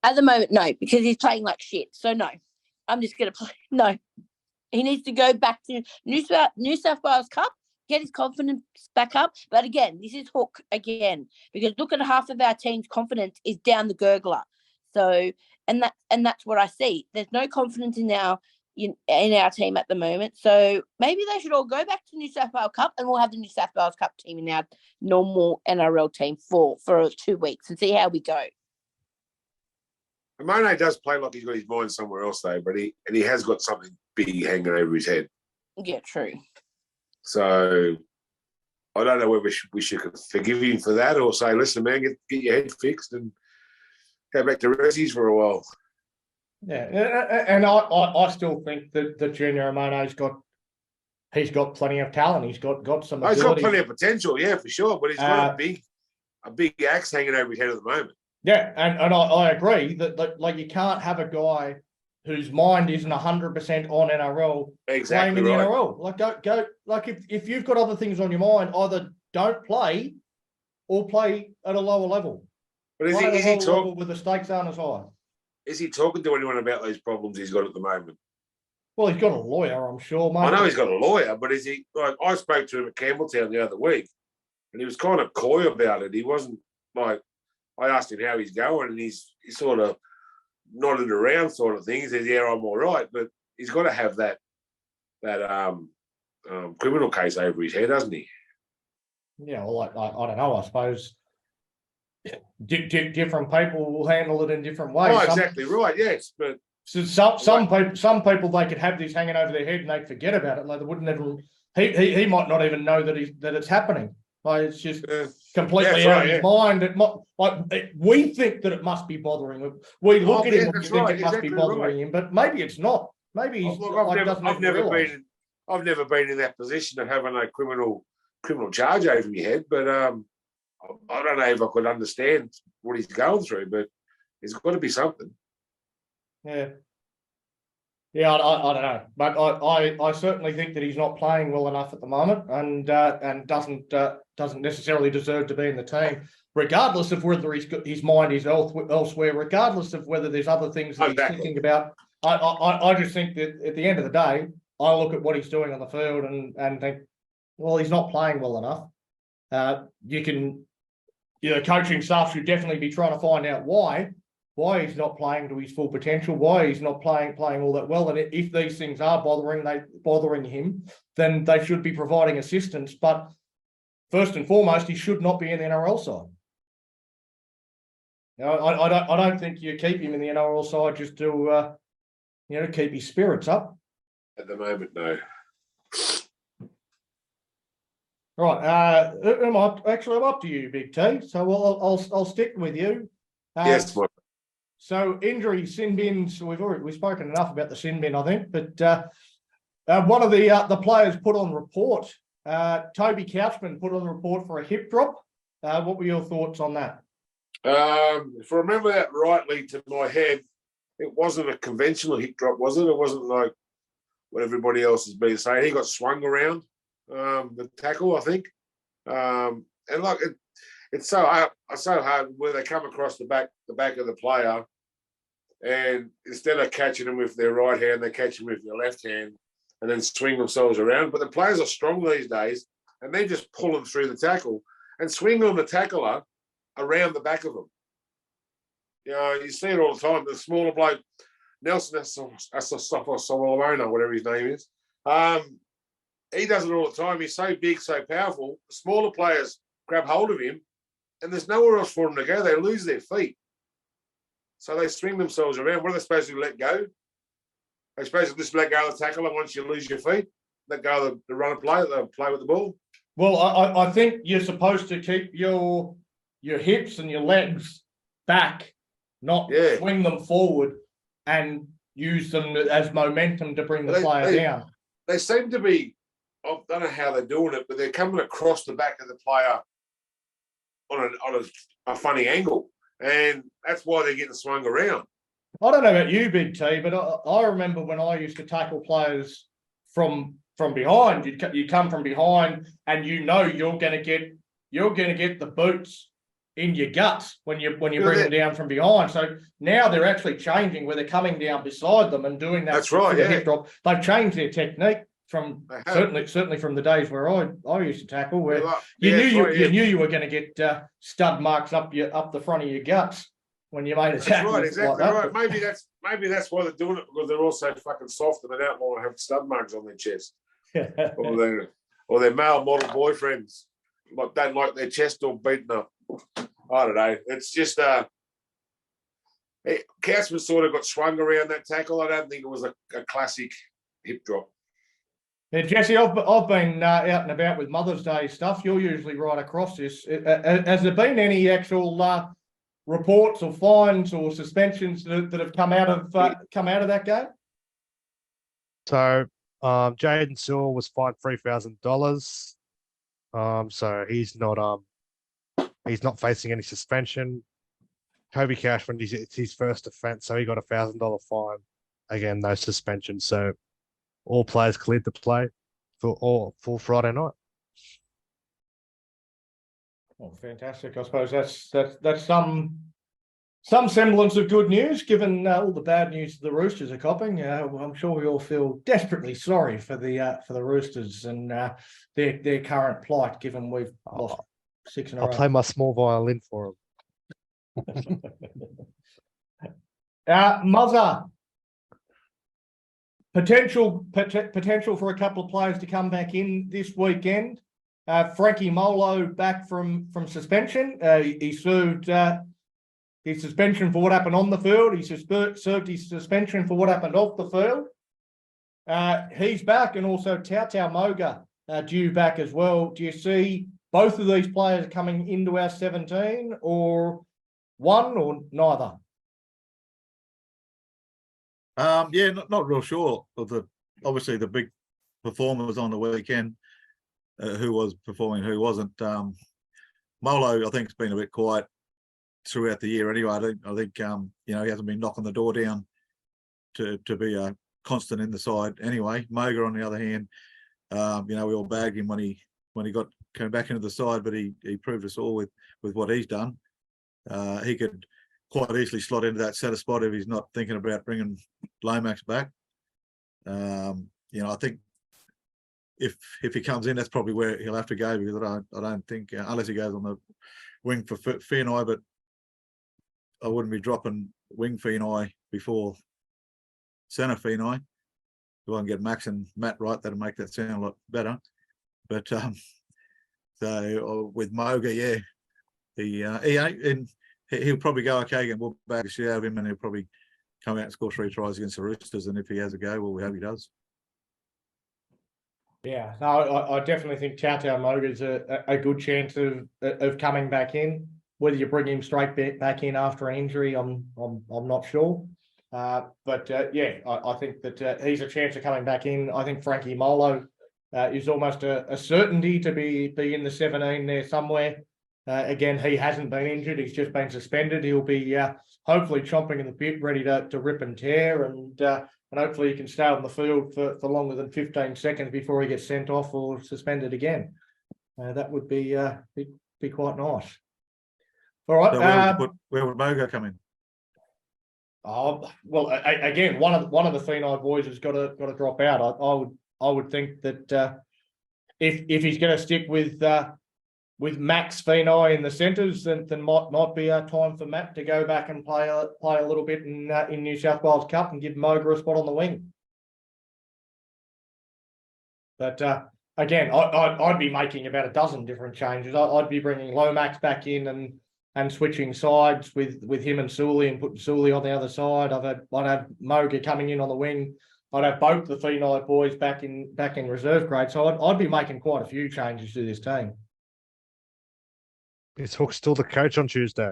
[SPEAKER 7] At the moment, no, because he's playing like shit. So no, I'm just going to play. No, he needs to go back to New South Wales Cup, get his confidence back up. But again, this is Hook again, because look at half of our team's confidence is down the gurgler. So. And that's what I see. There's no confidence in our team at the moment. So maybe they should all go back to New South Wales Cup, and we'll have the New South Wales Cup team in our normal NRL team for 2 weeks and see how we go.
[SPEAKER 4] Monet does play like he's got his mind somewhere else, though, but he has got something big hanging over his head.
[SPEAKER 7] Yeah, true.
[SPEAKER 4] So I don't know whether we should forgive him for that, or say, listen, man, get your head fixed and go back to Resies for a while.
[SPEAKER 1] Yeah, and I still think that Junior Amone's he's got plenty of talent. He's got some ability.
[SPEAKER 4] He's got plenty of potential, yeah, for sure. But he's got a big axe hanging over his head at the moment. Yeah,
[SPEAKER 1] and I agree that like you can't have a guy whose mind isn't 100% on NRL playing in the NRL. Like go like if you've got other things on your mind, either don't play or play at a lower level.
[SPEAKER 4] But is he talking
[SPEAKER 1] with the stakes aren't as high?
[SPEAKER 4] Is he talking to anyone about those problems he's got at the moment?
[SPEAKER 1] Well, he's got a lawyer, I'm sure, mate.
[SPEAKER 4] I know he's got a lawyer, but is he like? I spoke to him at Campbelltown the other week, and he was kind of coy about it. He wasn't like. I asked him how he's going, and he sort of nodded around, sort of thing. He says, "Yeah, I'm all right," but he's got to have that criminal case over his head, hasn't he?
[SPEAKER 1] Yeah, well, I don't know. I suppose. Different people will handle it in different ways.
[SPEAKER 4] Oh, exactly right. Yes, but
[SPEAKER 1] so some people they could have this hanging over their head and they forget about it. Like they wouldn't ever. He might not even know that it's happening. Like it's just completely out of his mind. We think that it must be bothering him. We look at him and think it must be bothering him, but maybe it's not. Maybe he's
[SPEAKER 4] I've never been in that position of having a criminal charge over my head, but I don't know if I could understand what he's going through, but there's got to be something.
[SPEAKER 1] Yeah. Yeah, I don't know, but I certainly think that he's not playing well enough at the moment, and doesn't necessarily deserve to be in the team, regardless of whether his mind is elsewhere, regardless of whether there's other things that he's thinking about. I just think that at the end of the day, I look at what he's doing on the field and think, well, he's not playing well enough. Coaching staff should definitely be trying to find out why he's not playing to his full potential, why he's not playing all that well. And if these things are bothering him, then they should be providing assistance. But first and foremost, he should not be in the NRL side. I don't think you keep him in the NRL side just to keep his spirits up.
[SPEAKER 4] At the moment, no.
[SPEAKER 1] Right, I'm up to you, Big T. So I'll stick with you.
[SPEAKER 4] Yes.
[SPEAKER 1] So injury sin bins. We've spoken enough about the sin bin, I think. But one of the players put on report. Toby Couchman put on the report for a hip drop. What were your thoughts on that?
[SPEAKER 4] If I remember that rightly to my head, it wasn't a conventional hip drop, was it? It wasn't like what everybody else has been saying. He got swung around the tackle, I think, and like it's so hard where they come across the back of the player, and instead of catching them with their right hand, they catch them with their left hand, and then swing themselves around. But the players are strong these days, and they just pull them through the tackle and swing on the tackler around the back of them. You know, you see it all the time. The smaller bloke, Nelson Solomona, whatever his name is, he does it all the time. He's so big, so powerful. The smaller players grab hold of him, and there's nowhere else for them to go. They lose their feet. So they swing themselves around. What are they supposed to let go? They're supposed to just let go of the tackler once you lose your feet, let go of the run and play, play with the ball.
[SPEAKER 1] Well, I think you're supposed to keep your hips and your legs back, not swing them forward and use them as momentum to bring the player down.
[SPEAKER 4] They seem to be, I don't know how they're doing it, but they're coming across the back of the player on a funny angle, and that's why they're getting swung around.
[SPEAKER 1] I don't know about you, Big T, but I remember when I used to tackle players from behind. You come from behind, and you know you're going to get the boots in your guts when you bring them down from behind. So now they're actually changing where they're coming down beside them and doing that.
[SPEAKER 4] That's right.
[SPEAKER 1] Hip drop. They've changed their technique from certainly from the days where I used to tackle, where you knew you were going to get stud marks up the front of your guts when you made a tackle.
[SPEAKER 4] Right, exactly
[SPEAKER 1] like
[SPEAKER 4] right. Maybe that's why they're doing it, because they're all so fucking soft and they don't want to have stud marks on their chest. or their male model boyfriends don't like their chest all beaten up. I don't know. It's just Casper sort of got swung around that tackle. I don't think it was a classic hip drop.
[SPEAKER 1] Yeah, Jesse, I've been out and about with Mother's Day stuff. You're usually right across this. Has there been any actual reports or fines or suspensions that have come out of that game?
[SPEAKER 5] So Jaden Sewell was fined $3,000. So he's not facing any suspension. Kobe Cashman, it's his first offence, so he got $1,000 fine. Again, no suspension. So all players cleared to play for Friday night.
[SPEAKER 1] Oh, fantastic! I suppose that's some semblance of good news, given all the bad news the Roosters are copping. I'm sure we all feel desperately sorry for the Roosters and their current plight, given we've lost 6 in a row.
[SPEAKER 5] I'll play my small violin for them.
[SPEAKER 1] Muzza, potential for a couple of players to come back in this weekend. Frankie Molo back from suspension. He served his suspension for what happened on the field. He served his suspension for what happened off the field. He's back, and also Tautau Moga due back as well. Do you see both of these players coming into our 17, or one, or neither?
[SPEAKER 6] Yeah, not real sure of obviously the big performers on the weekend, who was performing, who wasn't. Molo, I think, has been a bit quiet throughout the year anyway. I think he hasn't been knocking the door down to be a constant in the side anyway. Moga, on the other hand, we all bagged him when he came back into the side, but he proved us all with what he's done. He could quite easily slot into that centre spot if he's not thinking about bringing Lomax back. I think if he comes in, that's probably where he'll have to go, because I don't think, unless he goes on the wing for Fianai, but I wouldn't be dropping wing Fianai before centre Fianai. If I can get Max and Matt right, that'll make that sound a lot better. But so with Moga, he'll probably go okay, and we'll back the shit out of him, and he'll probably come out and score 3 tries against the Roosters. And if he has a go, well, we hope he does.
[SPEAKER 1] Yeah, no, I definitely think Tautau Moga's a good chance of coming back in. Whether you bring him straight back in after an injury, I'm not sure. I think that he's a chance of coming back in. I think Frankie Molo is almost a certainty to be in the 17 there somewhere. Again, he hasn't been injured. He's just been suspended. He'll be hopefully chomping in the bit, ready to rip and tear, and hopefully he can stay on the field for longer than 15 seconds before he gets sent off or suspended again. That would be quite nice. All right.
[SPEAKER 6] So where would Mogo come in?
[SPEAKER 1] Oh well, again, one of the Phenai boys has got to drop out. I would think that if he's going to stick with Max Phenai in the centres, then might be a time for Matt to go back and play a little bit in New South Wales Cup and give Moga a spot on the wing. But again, I'd be making about a dozen different changes. I'd be bringing Lomax back in and switching sides with him and Sully and putting Sully on the other side. I'd have Moga coming in on the wing. I'd have both the Phenai boys back in reserve grade. So I'd be making quite a few changes to this team.
[SPEAKER 5] Is Hook still the coach on Tuesday?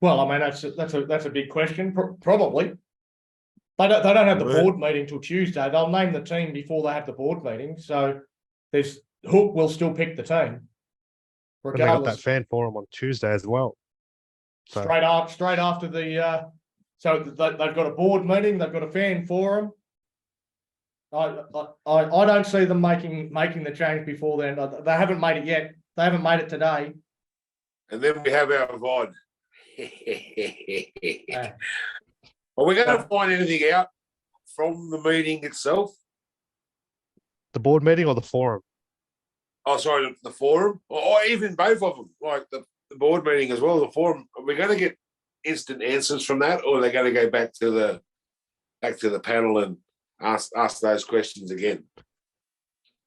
[SPEAKER 1] Well, I mean that's a big question. Probably. They don't have the board meeting till Tuesday. They'll name the team before they have the board meeting. So Hook will still pick the team.
[SPEAKER 5] And they got that fan forum on Tuesday as well. So.
[SPEAKER 1] Straight after the so they've got a board meeting, they've got a fan forum. I don't see them making the change before then. They haven't made it yet. They haven't made it today.
[SPEAKER 4] And then we have our VOD. Are we going to find anything out from the meeting itself?
[SPEAKER 5] The board meeting or the forum?
[SPEAKER 4] Oh, sorry, the forum, or even both of them, like the board meeting as well. The forum. Are we going to get instant answers from that, or are they going to go back to the panel and ask those questions again?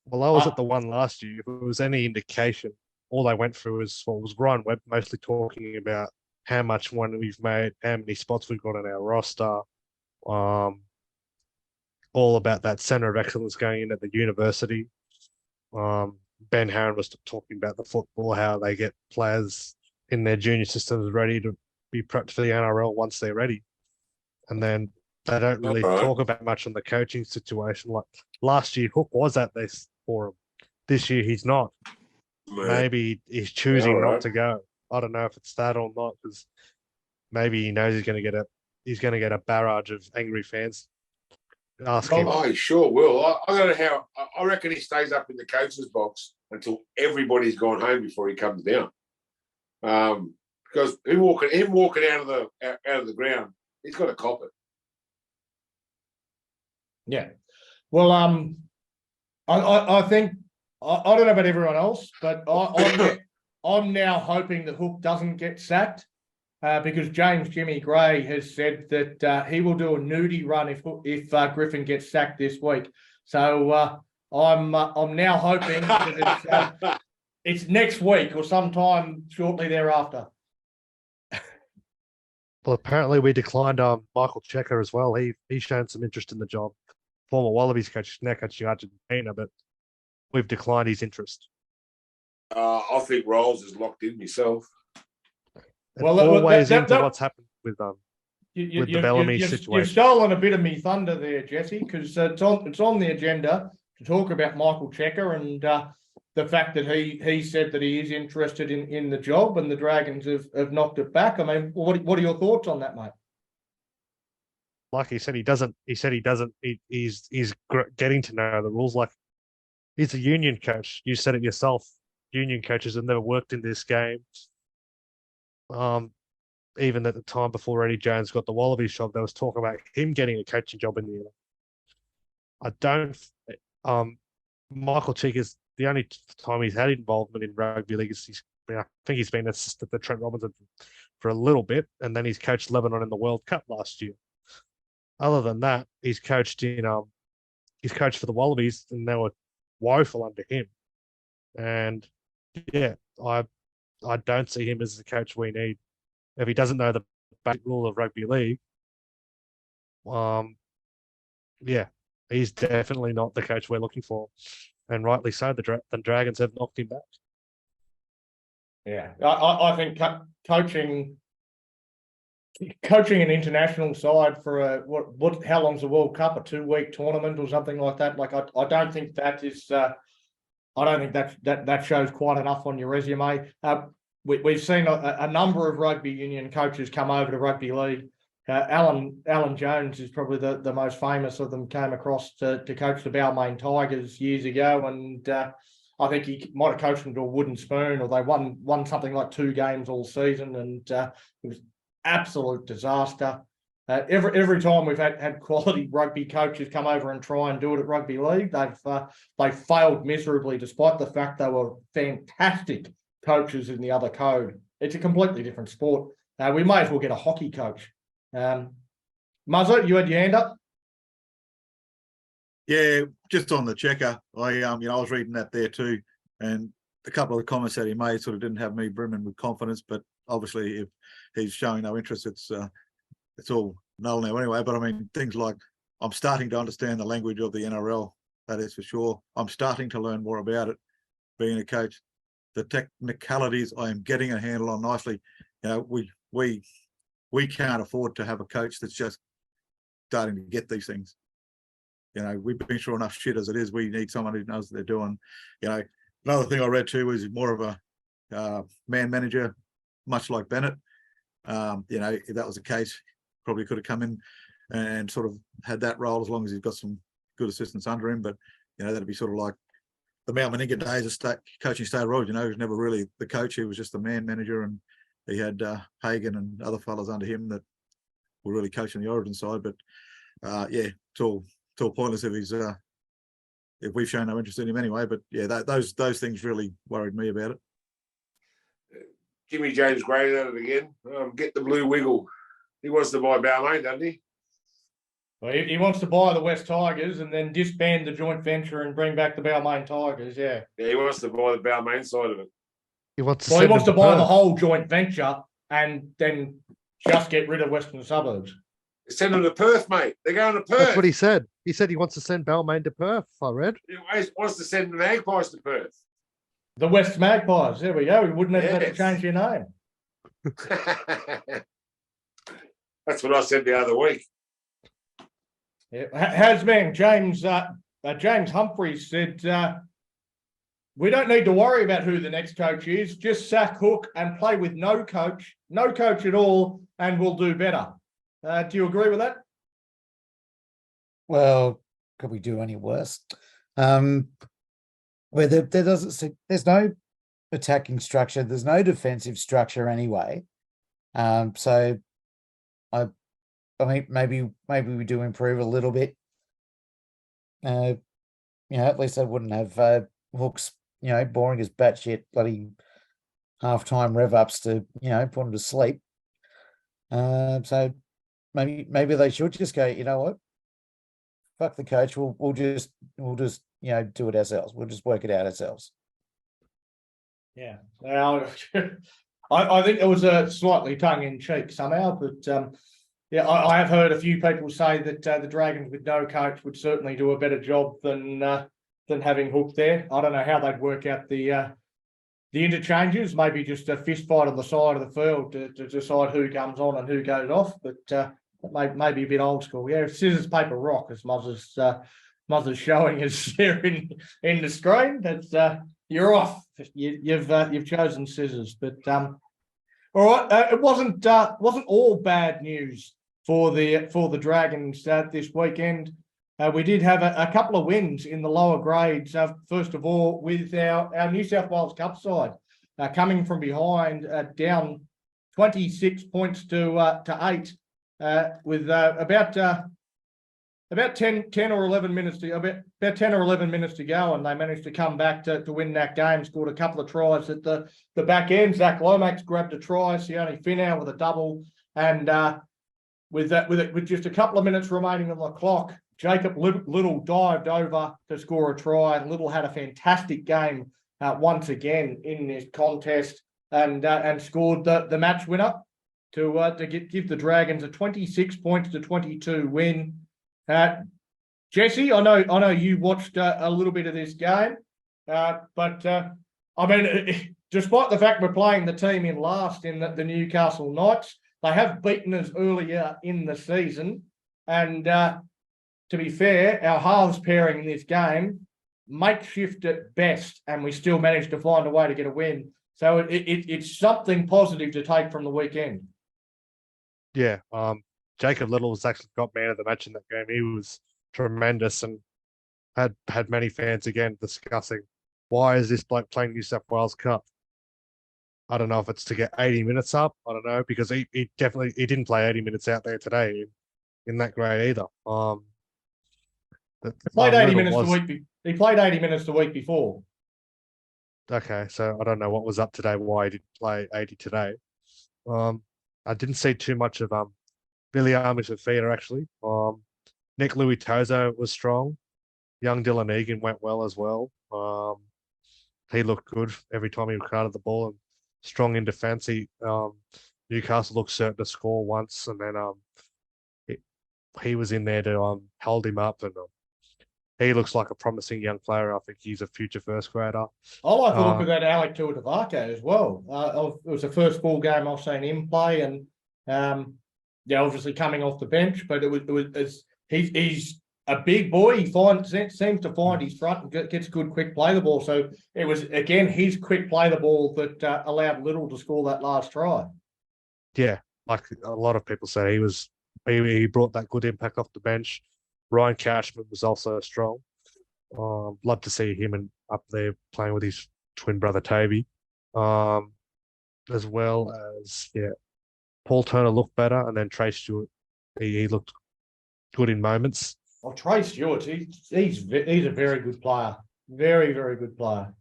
[SPEAKER 5] Well, I was at the one last year. If it was any indication, all they went through was Ryan Webb mostly talking about how much money we've made, how many spots we've got on our roster, all about that centre of excellence going in at the university. Ben Harron was talking about the football, how they get players in their junior systems ready to be prepped for the NRL once they're ready. And then they don't really talk about much on the coaching situation. Like last year, Hook was at this forum. This year, he's not. Maybe he's choosing not to go. I don't know if it's that or not, because maybe he knows he's going to get a barrage of angry fans asking.
[SPEAKER 4] Oh, he sure will. I don't know how. I reckon he stays up in the coach's box until everybody's gone home before he comes down. Because him walking out of the ground, he's got to cop it.
[SPEAKER 1] Yeah. Well, I think I don't know about everyone else, but I'm now hoping that Hook doesn't get sacked because James Jimmy Gray has said that he will do a nudie run if Griffin gets sacked this week. So I'm now hoping that it's next week or sometime shortly thereafter.
[SPEAKER 5] Well, apparently we declined Michael Checker as well. He's shown some interest in the job. Former Wallabies coach, now coaching Argentina, but we've declined his interest.
[SPEAKER 4] I think Rolls is locked in myself.
[SPEAKER 5] Well, always into what's happened with the Bellamy situation.
[SPEAKER 1] You've stolen a bit of me thunder there, Jesse, because it's on the agenda to talk about Michael Checker and the fact that he said that he is interested in the job, and the Dragons have knocked it back. I mean, what are your thoughts on that, mate?
[SPEAKER 5] Like he said, he doesn't. He's getting to know the rules. Like he's a union coach. You said it yourself. Union coaches have never worked in this game. Even at the time before Eddie Jones got the Wallabies job, there was talk about him getting a coaching job in the NFL. I don't. Michael Cheek is the only time he's had involvement in rugby league. I think he's been assistant to Trent Robinson for a little bit, and then he's coached Lebanon in the World Cup last year. Other than that, he's coached for the Wallabies, and they were woeful under him. And yeah, I don't see him as the coach we need. If he doesn't know the basic rule of rugby league, yeah, he's definitely not the coach we're looking for. And rightly so, the Dragons have knocked him back.
[SPEAKER 1] Yeah, I think coaching an international side for how long's the World Cup, a 2-week tournament or something like that? Like I don't think that is I don't think that shows quite enough on your resume. We've seen a number of rugby union coaches come over to rugby league. Alan Jones is probably the most famous of them. Came across to coach the Balmain Tigers years ago, and I think he might have coached them to a wooden spoon, or they won something like 2 games all season, and it was absolute disaster. Every time we've had quality rugby coaches come over and try and do it at rugby league, they've failed miserably, despite the fact they were fantastic coaches in the other code. It's a completely different sport. We may as well get a hockey coach. Muzzer, you had your hand up?
[SPEAKER 6] Yeah, just on the checker, I was reading that there too, and a couple of the comments that he made sort of didn't have me brimming with confidence. But obviously, if he's showing no interest, it's all null now anyway. But I mean, things like I'm starting to understand the language of the NRL. That is for sure. I'm starting to learn more about it, being a coach. The technicalities I am getting a handle on nicely. You know, we can't afford to have a coach that's just starting to get these things. You know, we've been through enough shit as it is. We need someone who knows what they're doing. You know, another thing I read too was more of a man manager, much like Bennett. You know, if that was the case, probably could have come in and sort of had that role as long as he's got some good assistants under him. But, you know, that'd be sort of like the Mal Meninga days of coaching State Royals. You know, he was never really the coach. He was just the man manager, and he had Hagan and other fellas under him that were really coaching the Origin side. But yeah, it's all pointless if he's if we've shown no interest in him anyway. But yeah, those things really worried me about it.
[SPEAKER 4] Jimmy James Gray at it again. Get the blue wiggle. He wants to buy Balmain, doesn't he?
[SPEAKER 1] Well, he wants to buy the West Tigers and then disband the joint venture and bring back the Balmain Tigers. Yeah.
[SPEAKER 4] Yeah, he wants to buy the Balmain side of it.
[SPEAKER 5] He wants to.
[SPEAKER 1] Well, he wants to buy the
[SPEAKER 5] Perth.
[SPEAKER 1] whole joint venture and then just get rid of Western Suburbs.
[SPEAKER 4] Send them to Perth, mate. They're going to Perth.
[SPEAKER 5] That's what he said. He said he wants to send Balmain to Perth. I read.
[SPEAKER 4] He wants to send the Magpies to Perth.
[SPEAKER 1] The West Magpies. There we go. We wouldn't have had to change your name.
[SPEAKER 4] That's what I said the other week.
[SPEAKER 1] Yeah. How's been James Humphreys said we don't need to worry about who the next coach is. Just sack Hook and play with no coach at all, and we'll do better. Do you agree with that?
[SPEAKER 2] Well, could we do any worse? Where there's no attacking structure, there's no defensive structure anyway. So I mean, maybe we do improve a little bit. You know, at least I wouldn't have Hooks, you know, boring as batshit bloody halftime rev ups to, you know, put him to sleep. So maybe they should just go, you know what? Fuck the coach. We'll just you know, do it ourselves. We'll just work it out ourselves.
[SPEAKER 1] Yeah. Now, I think it was a slightly tongue in cheek somehow, but yeah, I have heard a few people say that the Dragons with no coach would certainly do a better job than having Hook there. I don't know how they'd work out the interchanges. Maybe just a fist fight on the side of the field to decide who comes on and who goes off. But maybe a bit old school. Yeah, scissors, paper, rock, as Mother's showing us there in the screen. That's you're off. You've chosen scissors, but all right. It wasn't all bad news for the Dragons this weekend. We did have a couple of wins in the lower grades. First of all, with our New South Wales Cup side coming from behind, down 26 points to 8, with about 10 or 11 minutes to about 10 or 11 minutes to go, and they managed to come back to win that game. Scored a couple of tries at the back end. Zach Lomax grabbed a try. Sione Finau with a double, and with just a couple of minutes remaining on the clock, Jacob Little dived over to score a try. Little had a fantastic game once again in this contest, and scored the match winner to give the Dragons a 26 points to 22 win. Jesse, I know you watched a little bit of this game, but I mean, despite the fact we're playing the team in last in the Newcastle Knights, they have beaten us earlier in the season, and to be fair, our halves pairing in this game makeshift at best, and we still managed to find a way to get a win. So it's something positive to take from the weekend.
[SPEAKER 5] Yeah. Jacob Little was actually got man of the match in that game. He was tremendous and had many fans again discussing why is this bloke playing New South Wales Cup. I don't know if it's to get 80 minutes up. I don't know, because he didn't play 80 minutes out there today in that grade either.
[SPEAKER 1] He played 80
[SPEAKER 5] Little
[SPEAKER 1] minutes the week. He played 80 minutes the week before.
[SPEAKER 5] Okay, so I don't know what was up today, why he didn't play 80 today. I didn't see too much of Billy Armich-Fifita actually. Nick Louis Tozo was strong. Young Dylan Egan went well as well. He looked good every time he carded the ball and strong in defence. Newcastle looked certain to score once, and then he was in there to hold him up, and he looks like a promising young player. I think he's a future first grader.
[SPEAKER 1] I like the look of that Alec Tuatavake as well. It was the first full game I've seen him play, and obviously coming off the bench, but he's a big boy. He seems to find his front and gets good quick play the ball. So it was again his quick play the ball that allowed Little to score that last try.
[SPEAKER 5] Yeah, like a lot of people say, he brought that good impact off the bench. Ryan Cashman was also strong. Love to see him up there playing with his twin brother Toby, as well as Paul Turner looked better, and then Trey Stewart, he looked good in moments.
[SPEAKER 1] Oh, Trey Stewart, he's a very good player, very very good player.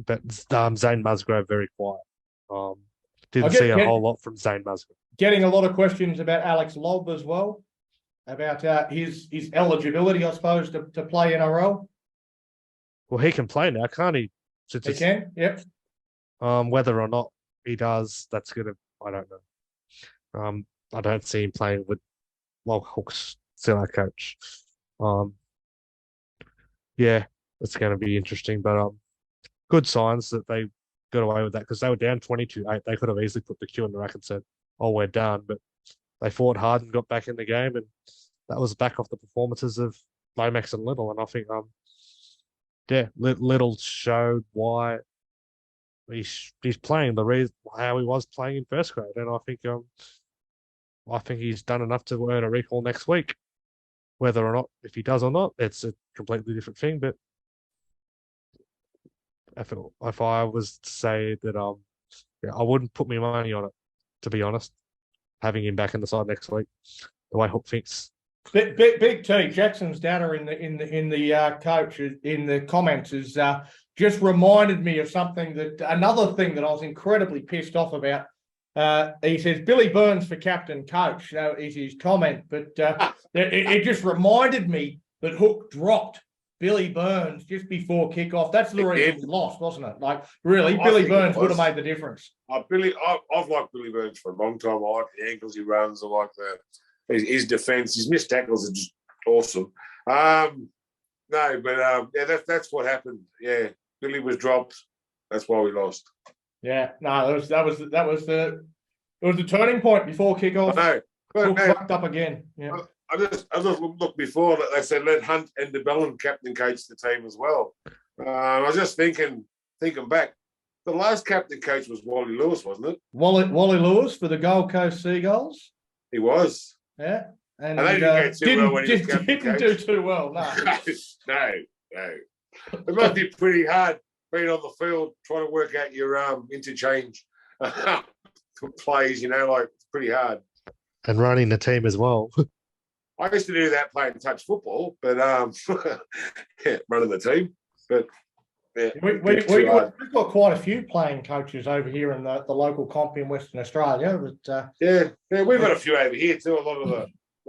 [SPEAKER 5] But Zane Musgrove very quiet. Didn't see a whole lot from Zane Musgrove.
[SPEAKER 1] Getting a lot of questions about Alex Lobb as well, about his eligibility, I suppose, to play NRL.
[SPEAKER 5] Well, he can play now, can't he?
[SPEAKER 1] He can, yep.
[SPEAKER 5] Whether or not he does, I don't know. I don't see him playing with Hook's still our coach. It's going to be interesting, but good signs that they got away with that, because they were down 22-8. They could have easily put the cue in the rack and said, "Oh, we're done," but they fought hard and got back in the game, and that was back off the performances of Lomax and Little. And I think, Little showed why he's playing the reason how he was playing in first grade, and I think he's done enough to earn a recall next week. Whether or not, if he does or not, it's a completely different thing. But if I was to say that, I wouldn't put my money on it, to be honest. Having him back in the side next week, the way Hook thinks.
[SPEAKER 1] Big T Jackson's data in the coach in the comments is just reminded me of another thing that I was incredibly pissed off about. He says Billy Burns for captain coach. Is his comment, but it just reminded me that Hook dropped Billy Burns just before kickoff. That's the reason we lost, wasn't it? Like, really, Billy Burns would have made the difference.
[SPEAKER 4] I've liked Billy Burns for a long time. I like the angles he runs. I like his defence. His missed tackles are just awesome. That's what happened. Yeah, Billy was dropped. That's why we lost.
[SPEAKER 1] Yeah, no, that was the turning point before kickoff.
[SPEAKER 4] I know.
[SPEAKER 1] Hook fucked up again. Yeah.
[SPEAKER 4] I just looked before that they said let Hunt and DeBellin captain coach the team as well. I was just thinking back. The last captain coach was Wally Lewis, wasn't it?
[SPEAKER 1] Wally Lewis for the Gold Coast Seagulls.
[SPEAKER 4] He was.
[SPEAKER 1] Yeah. And
[SPEAKER 4] they didn't get too well when he was captain
[SPEAKER 1] didn't do too well, no.
[SPEAKER 4] No. It must be pretty hard being on the field trying to work out your interchange plays, it's pretty hard.
[SPEAKER 5] And running the team as well.
[SPEAKER 4] I used to do that playing touch football, but running the team. But
[SPEAKER 1] we've got quite a few playing coaches over here in the local comp in Western Australia. But
[SPEAKER 4] we've got a few over here too. A lot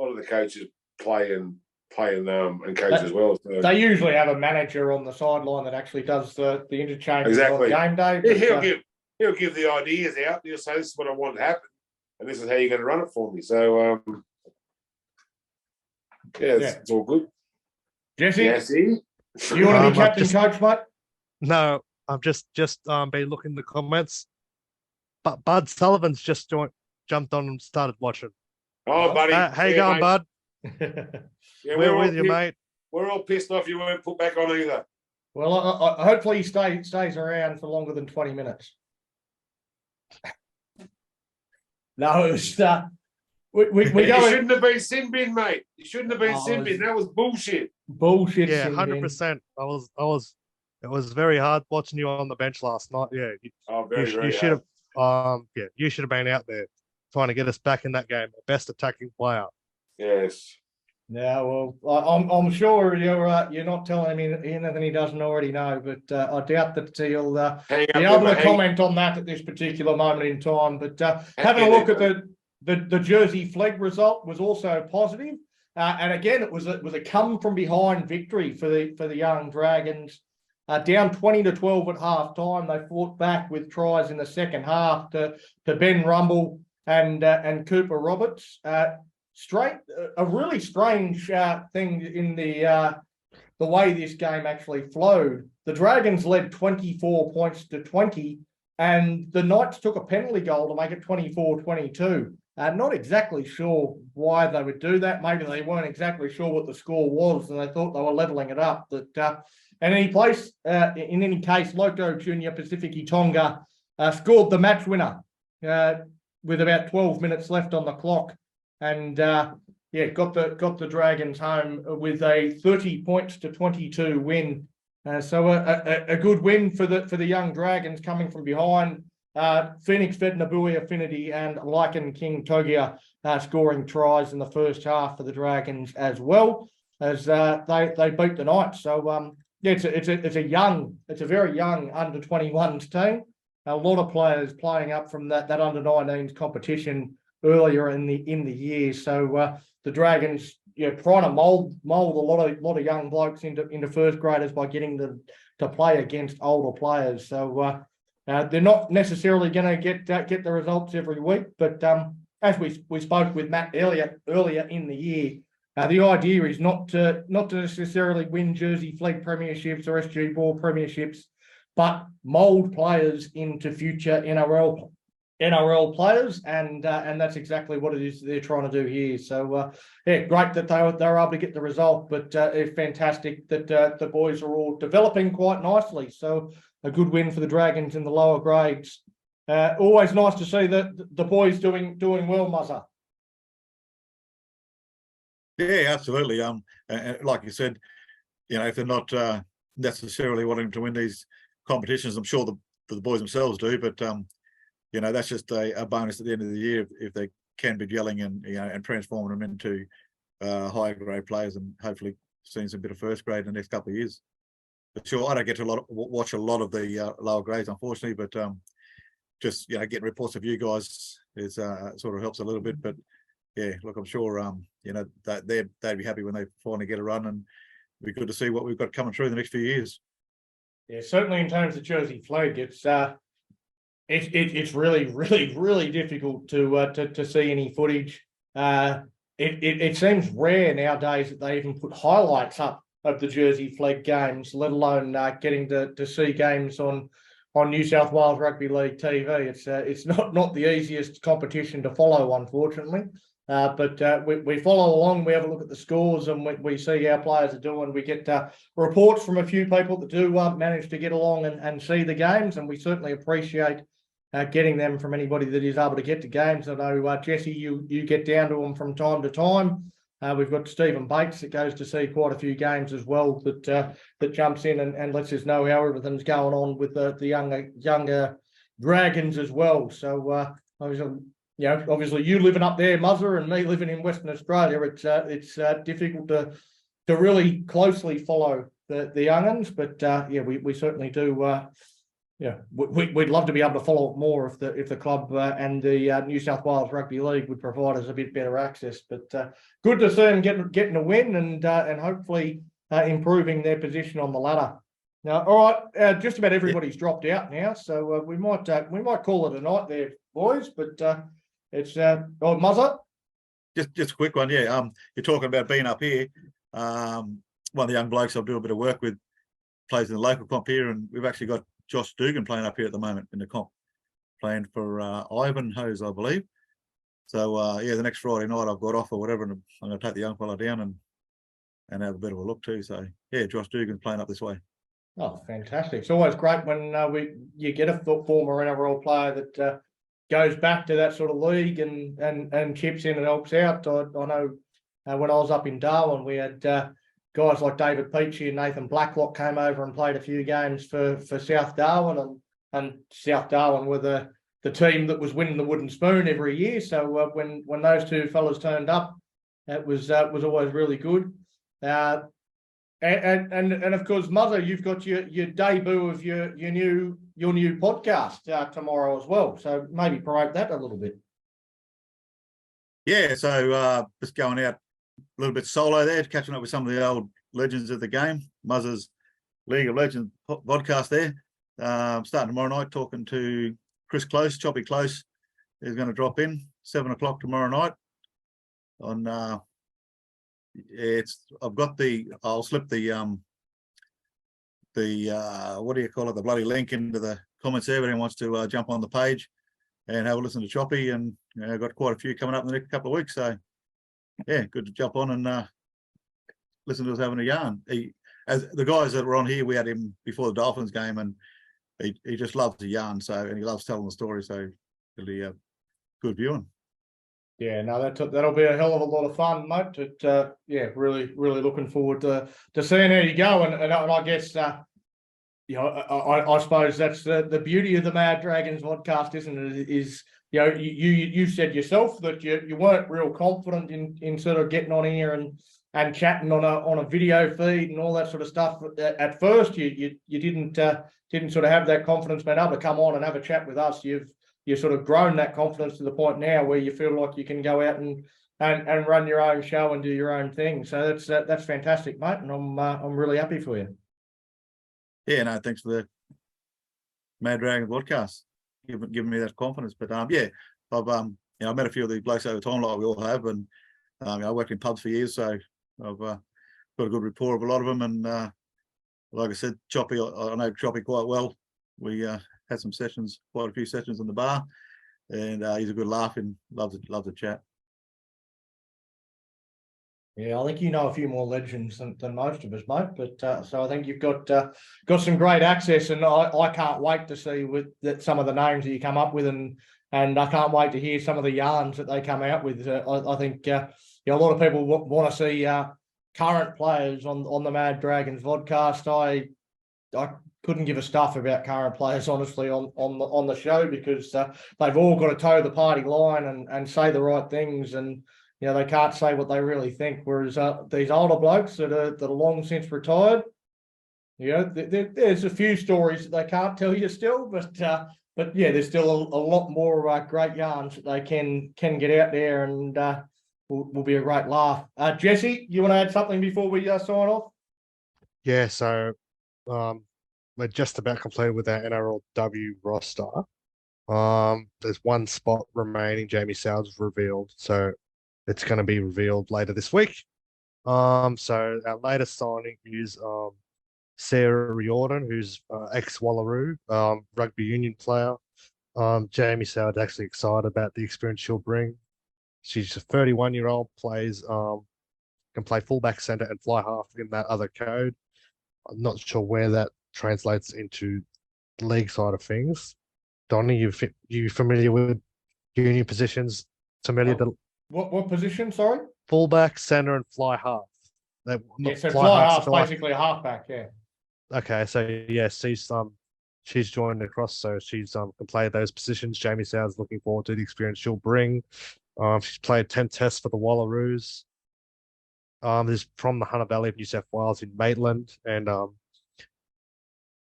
[SPEAKER 4] of the coaches play and coach as well. So.
[SPEAKER 1] They usually have a manager on the sideline that actually does the interchange
[SPEAKER 4] exactly.
[SPEAKER 1] on game day.
[SPEAKER 4] But, he'll give the ideas out. He'll say, "This is what I want to happen, and this is how you're going to run it for me." So. It's all good.
[SPEAKER 1] Jesse,
[SPEAKER 4] you
[SPEAKER 1] want to be captain coach, mate?
[SPEAKER 5] No, I've just been looking in the comments. But Bud Sullivan's just jumped on and started watching.
[SPEAKER 4] Oh, buddy.
[SPEAKER 5] How you going,
[SPEAKER 4] mate.
[SPEAKER 5] Bud? We're with you, mate.
[SPEAKER 4] We're all pissed off you weren't put back on either.
[SPEAKER 1] Well, hopefully he stays around for longer than 20 minutes. No, it was, we
[SPEAKER 4] It
[SPEAKER 1] go
[SPEAKER 4] shouldn't have been sin bin, mate. It shouldn't have been
[SPEAKER 1] Oh,
[SPEAKER 4] sin
[SPEAKER 1] it
[SPEAKER 4] bin.
[SPEAKER 1] was-
[SPEAKER 4] That was bullshit.
[SPEAKER 1] bullshit.
[SPEAKER 5] Yeah,
[SPEAKER 1] sin bin.
[SPEAKER 5] 100%. It was very hard watching you on the bench last night. Yeah,
[SPEAKER 4] Oh,
[SPEAKER 5] you,
[SPEAKER 4] very, very
[SPEAKER 5] you should
[SPEAKER 4] hard.
[SPEAKER 5] have, you should have been out there trying to get us back in that game. The best attacking player.
[SPEAKER 4] Yes.
[SPEAKER 1] Yeah, well, I'm sure you're not telling him anything he doesn't already know, but I doubt that he'll
[SPEAKER 4] Hang
[SPEAKER 1] be
[SPEAKER 4] up
[SPEAKER 1] able
[SPEAKER 4] there,
[SPEAKER 1] to
[SPEAKER 4] mate.
[SPEAKER 1] comment on that at this particular moment in time. But having a
[SPEAKER 4] in
[SPEAKER 1] look
[SPEAKER 4] there,
[SPEAKER 1] at the Jersey Flegg result was also positive. And again, it was a come from behind victory for the young Dragons. Down 20-12 at half time, they fought back with tries in the second half to Ben Rumble and Cooper Roberts. A really strange thing in the way this game actually flowed. The Dragons led 24 points to 20, and the Knights took a penalty goal to make it 24-22. Not exactly sure why they would do that. Maybe they weren't exactly sure what the score was, and they thought they were levelling it up. But in any case, Loco Junior Pacific Tonga scored the match winner with about 12 minutes left on the clock. And got the Dragons home with a 30 points to 22 win. So a good win for the young Dragons coming from behind. Phoenix Vetnabui Affinity and Lycan King Togia scoring tries in the first half for the Dragons as well as they beat the Knights. So it's a very young under 21s team. A lot of players playing up from that under 19s competition earlier in the year. So the Dragons, trying to mold a lot of young blokes into first graders by getting them to play against older players. So they're not necessarily going to get the results every week, but as we spoke with Matt earlier in the year, the idea is not to necessarily win Jersey Flegg premierships or SG Ball premierships, but mold players into future NRL players, and that's exactly what it is they're trying to do here. So great that they were able to get the result, but it's fantastic that the boys are all developing quite nicely. So a good win for the Dragons in the lower grades. Always nice to see the boys doing well, Muzzer.
[SPEAKER 6] Yeah, absolutely. And like you said, if they're not necessarily wanting to win these competitions, I'm sure the boys themselves do, but that's just a bonus at the end of the year if they can be gelling and transforming them into higher grade players and hopefully seeing some bit of first grade in the next couple of years. But sure, I don't get to watch a lot of the lower grades, unfortunately, but just getting reports of you guys is sort of helps a little bit. But yeah, look, I'm sure that they'd be happy when they finally get a run, and it'd be good to see what we've got coming through the next few years.
[SPEAKER 1] Yeah, certainly in terms of Jersey Flegg, it's really difficult to see any footage. It seems rare nowadays that they even put highlights up of the Jersey Flegg games, let alone getting to see games on New South Wales Rugby League TV. It's not the easiest competition to follow, unfortunately. But we follow along, we have a look at the scores, and we see how players are doing. We get reports from a few people that do manage to get along and see the games, and we certainly appreciate getting them from anybody that is able to get to games. I know, Jesse, you get down to them from time to time. We've got Stephen Bates that goes to see quite a few games as well, that jumps in and lets us know how everything's going on with the younger Dragons as well. So obviously you living up there, Muzzer, and me living in Western Australia, it's difficult to really closely follow the young'uns, but we certainly do. We'd love to be able to follow it more if the club and the New South Wales Rugby League would provide us a bit better access. But good to see them getting a win and hopefully improving their position on the ladder. Now, all right, just about everybody's dropped out now, so we might call it a night there, boys. But it's Muzzer.
[SPEAKER 6] Just a quick one, yeah. You're talking about being up here. One of the young blokes I do a bit of work with plays in the local comp here, and we've actually got Josh Dugan playing up here at the moment in the comp, playing for Ivanhoe's, I believe. So the next Friday night I've got off or whatever, and I'm going to take the young fella down and have a bit of a look too. So yeah, Josh Dugan's playing up this way.
[SPEAKER 1] Oh, fantastic! It's always great when you get a former NRL player that goes back to that sort of league and chips in and helps out. I know when I was up in Darwin, we had guys like David Peachy and Nathan Blacklock came over and played a few games for South Darwin, and South Darwin were the team that was winning the wooden spoon every year. So when those two fellas turned up, it was always really good. And of course, Mother, you've got your debut of your new podcast tomorrow as well. So maybe promote that a little bit.
[SPEAKER 6] Yeah, so just going out a little bit solo there, catching up with some of the old legends of the game. Muzz's League of Legends podcast there. Starting tomorrow night, talking to Chris Close, Choppy Close, is going to drop in 7 o'clock tomorrow night. On I'll slip the what do you call it? The bloody link into the comments there. Anyone wants to jump on the page and have a listen to Choppy, and I've got quite a few coming up in the next couple of weeks. So yeah, good to jump on and listen to us having a yarn. As the guys that were on here, we had him before the Dolphins game, and he just loves the yarn. So, and he loves telling the story. So really good viewing.
[SPEAKER 1] Yeah, no, that'll be a hell of a lot of fun, mate. Yeah, really looking forward to seeing how you go, and I guess I suppose that's the beauty of the Mad Dragons podcast, isn't it? Is you said yourself that you weren't real confident in sort of getting on here and chatting on a video feed and all that sort of stuff. At first, you didn't sort of have that confidence, being able to come on and have a chat with us. You've sort of grown that confidence to the point now where you feel like you can go out and run your own show and do your own thing. So that's fantastic, mate, and I'm really happy for you.
[SPEAKER 6] Yeah, no, thanks for the Mad Dragon podcast, giving me that confidence. But yeah, I've I met a few of the blokes over time, like we all have, and I worked in pubs for years, so I've got a good rapport of a lot of them. And like I said, Choppy, I know Choppy quite well. We had some sessions, quite a few sessions in the bar, and he's a good laugh and loves to chat.
[SPEAKER 1] Yeah, I think you know a few more legends than most of us, mate. But so I think you've got some great access, and I can't wait to see some of the names that you come up with, and I can't wait to hear some of the yarns that they come out with. I think a lot of people want to see current players on the Mad Dragons podcast. I couldn't give a stuff about current players, honestly, on the show, because they've all got to toe the party line and say the right things, and they can't say what they really think. Whereas these older blokes that are long since retired, there's a few stories that they can't tell you still, but yeah, there's still a lot more great yarns that they can get out there, and will be a great laugh. Jesse, you want to add something before we sign off?
[SPEAKER 5] Yeah, so we're just about completed with our NRLW roster. There's one spot remaining. Jamie Soward's revealed, so it's going to be revealed later this week. So our latest signing is Sarah Riordan, who's ex-Wallaroo, rugby union player. Jamie Soward's actually excited about the experience she'll bring. She's a 31-year-old, can play fullback, centre, and fly half in that other code. I'm not sure where that translates into league side of things. Donnie, you familiar with union positions? Familiar to
[SPEAKER 1] what position? Sorry,
[SPEAKER 5] fullback, centre, and fly half.
[SPEAKER 1] So fly half, basically a halfback. Yeah.
[SPEAKER 5] Okay, so yeah, she's joined across, so she's can play those positions. Jamie Soward's looking forward to the experience she'll bring. She's played 10 tests for the Wallaroos. This from the Hunter Valley of New South Wales in Maitland, and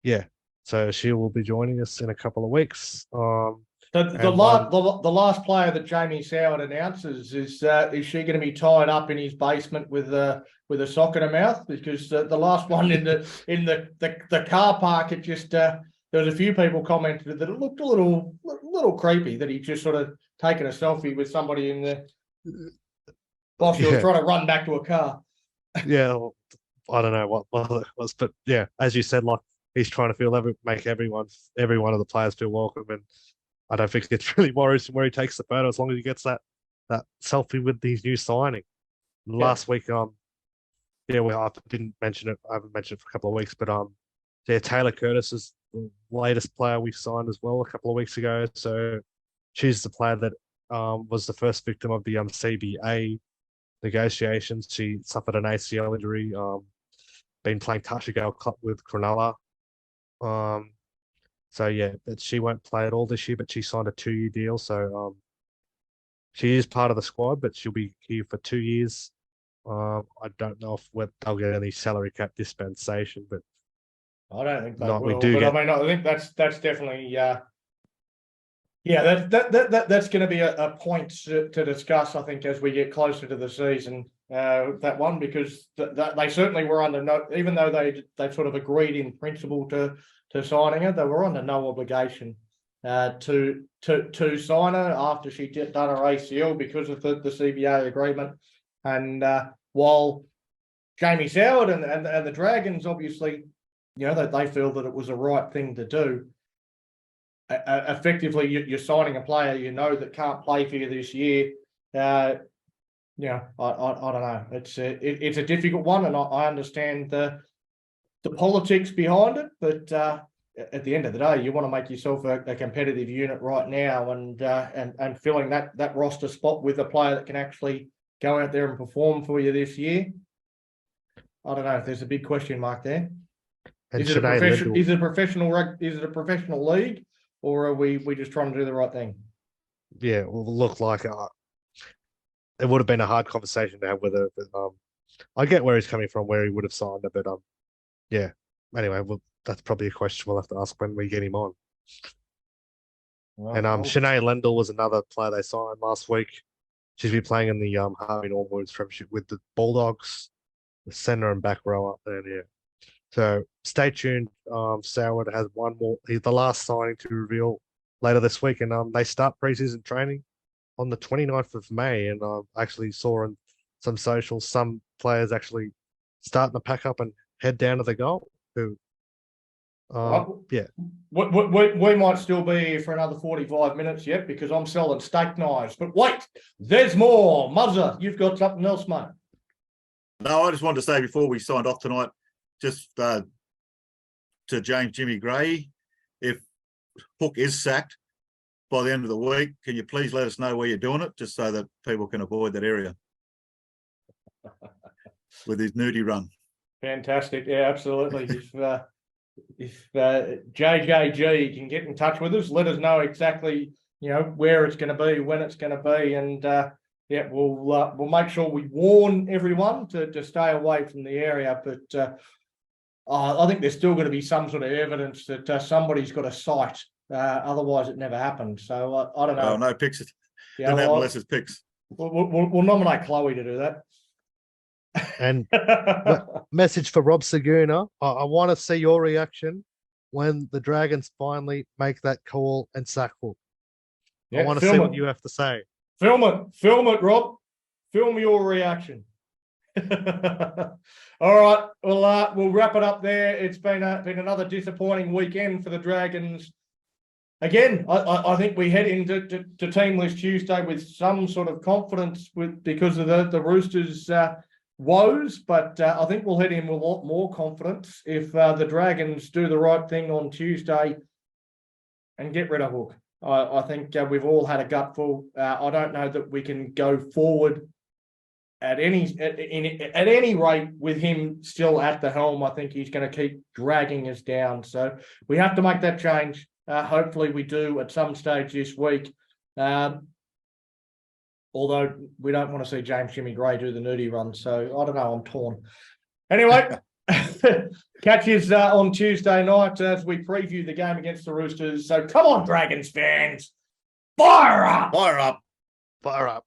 [SPEAKER 5] yeah, so she will be joining us in a couple of weeks.
[SPEAKER 1] The last player that Jamie Soward announces is she going to be tied up in his basement with a sock in her mouth? Because the last one in the car park, it just there was a few people commented that it looked a little creepy that he just sort of taken a selfie with somebody in the while she was trying to run back to a car.
[SPEAKER 5] Yeah, I don't know what it was, but yeah, as you said, like he's trying to make every one of the players feel welcome, and I don't think it's really worrisome where he takes the photo as long as he gets that selfie with his new signing. Last week, I didn't mention it. I haven't mentioned it for a couple of weeks, but Yeah, Taylor Curtis is the latest player we signed as well a couple of weeks ago. So she's the player that was the first victim of the CBA negotiations. She suffered an ACL injury. Been playing touch and go with Cronulla. So yeah, but she won't play at all this year. But she signed a 2-year deal, so she is part of the squad, but she'll be here for 2 years. I don't know if they'll get any salary cap dispensation, but
[SPEAKER 1] I don't think they
[SPEAKER 5] No, we
[SPEAKER 1] will,
[SPEAKER 5] do
[SPEAKER 1] but
[SPEAKER 5] get-
[SPEAKER 1] I mean, I think that's definitely, yeah, that's going to be a point to discuss, I think, as we get closer to the season. That one, because they certainly were under no, even though they sort of agreed in principle to signing her, they were under no obligation to sign her after she done her ACL because of the CBA agreement. And while Jamie Soward and the Dragons obviously, you know, that they feel that it was the right thing to do. Effectively, you're signing a player you know that can't play for you this year. Yeah, I don't know. It's a difficult one, and I understand the politics behind it. But at the end of the day, you want to make yourself a competitive unit right now, and filling that roster spot with a player that can actually go out there and perform for you this year. I don't know. There's a big question mark there.
[SPEAKER 5] and
[SPEAKER 1] Is it a
[SPEAKER 5] Sinead
[SPEAKER 1] professional?
[SPEAKER 5] Lindell-
[SPEAKER 1] Is it a professional? Is it a professional league, or are we just trying to do the right thing?
[SPEAKER 5] yeah, it will look like it would have been a hard conversation to have with her. But I get where he's coming from, where he would have signed her, but yeah. Anyway, well, that's probably a question we'll have to ask when we get him on. And Sinead Lendl was another player they signed last week. She's been playing in the Harvey Norwood's Premiership with the Bulldogs, the centre and back row up there. Yeah. So stay tuned. Soward has one more. He's the last signing to reveal later this week, and they start preseason training on the 29th of May. And I actually saw on some socials some players actually starting to pack up and head down to the goal. Who, yeah,
[SPEAKER 1] We might still be here for another 45 minutes yet because I'm selling steak knives. But wait, there's more. Muzzer, you've got something else, mate.
[SPEAKER 6] No, I just wanted to say before we signed off tonight, just to James Jimmy Gray, if Hook is sacked by the end of the week, can you please let us know where you're doing it, just so that people can avoid that area with his nudie run.
[SPEAKER 1] Fantastic. Yeah, absolutely. If JJG can get in touch with us, let us know exactly, you know, where it's going to be, when it's going to be, and yeah, we'll make sure we warn everyone to stay away from the area. But I think there's still going to be some sort of evidence that somebody's got a site. Otherwise, it never happened. So I don't know.
[SPEAKER 6] Oh, no pics.
[SPEAKER 1] Yeah,
[SPEAKER 6] Didn't happen
[SPEAKER 1] well,
[SPEAKER 6] unless it's pics.
[SPEAKER 1] we'll nominate Chloe to do that.
[SPEAKER 5] and message for Rob Saguna. I want to see your reaction when the Dragons finally make that call and sack Hook. I
[SPEAKER 1] Yeah,
[SPEAKER 5] want to see what you have to say.
[SPEAKER 1] Film it, Rob. Film your reaction. All right, we'll wrap it up there. It's been another disappointing weekend for the Dragons. Again, I think we head into Teamless Tuesday with some sort of confidence because of the Roosters' woes, but I think we'll head in with a lot more confidence if the Dragons do the right thing on Tuesday and get rid of Hook. I think we've all had a gutful. I don't know that we can go forward at any rate with him still at the helm. I think he's going to keep dragging us down. So we have to make that change. Hopefully we do at some stage this week. Although we don't want to see James Jimmy Gray do the nudie run. So I don't know, I'm torn. Anyway, catch us on Tuesday night as we preview the game against the Roosters. So come on, Dragons fans. Fire up!
[SPEAKER 6] Fire up.
[SPEAKER 5] Fire up.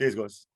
[SPEAKER 6] Cheers, guys.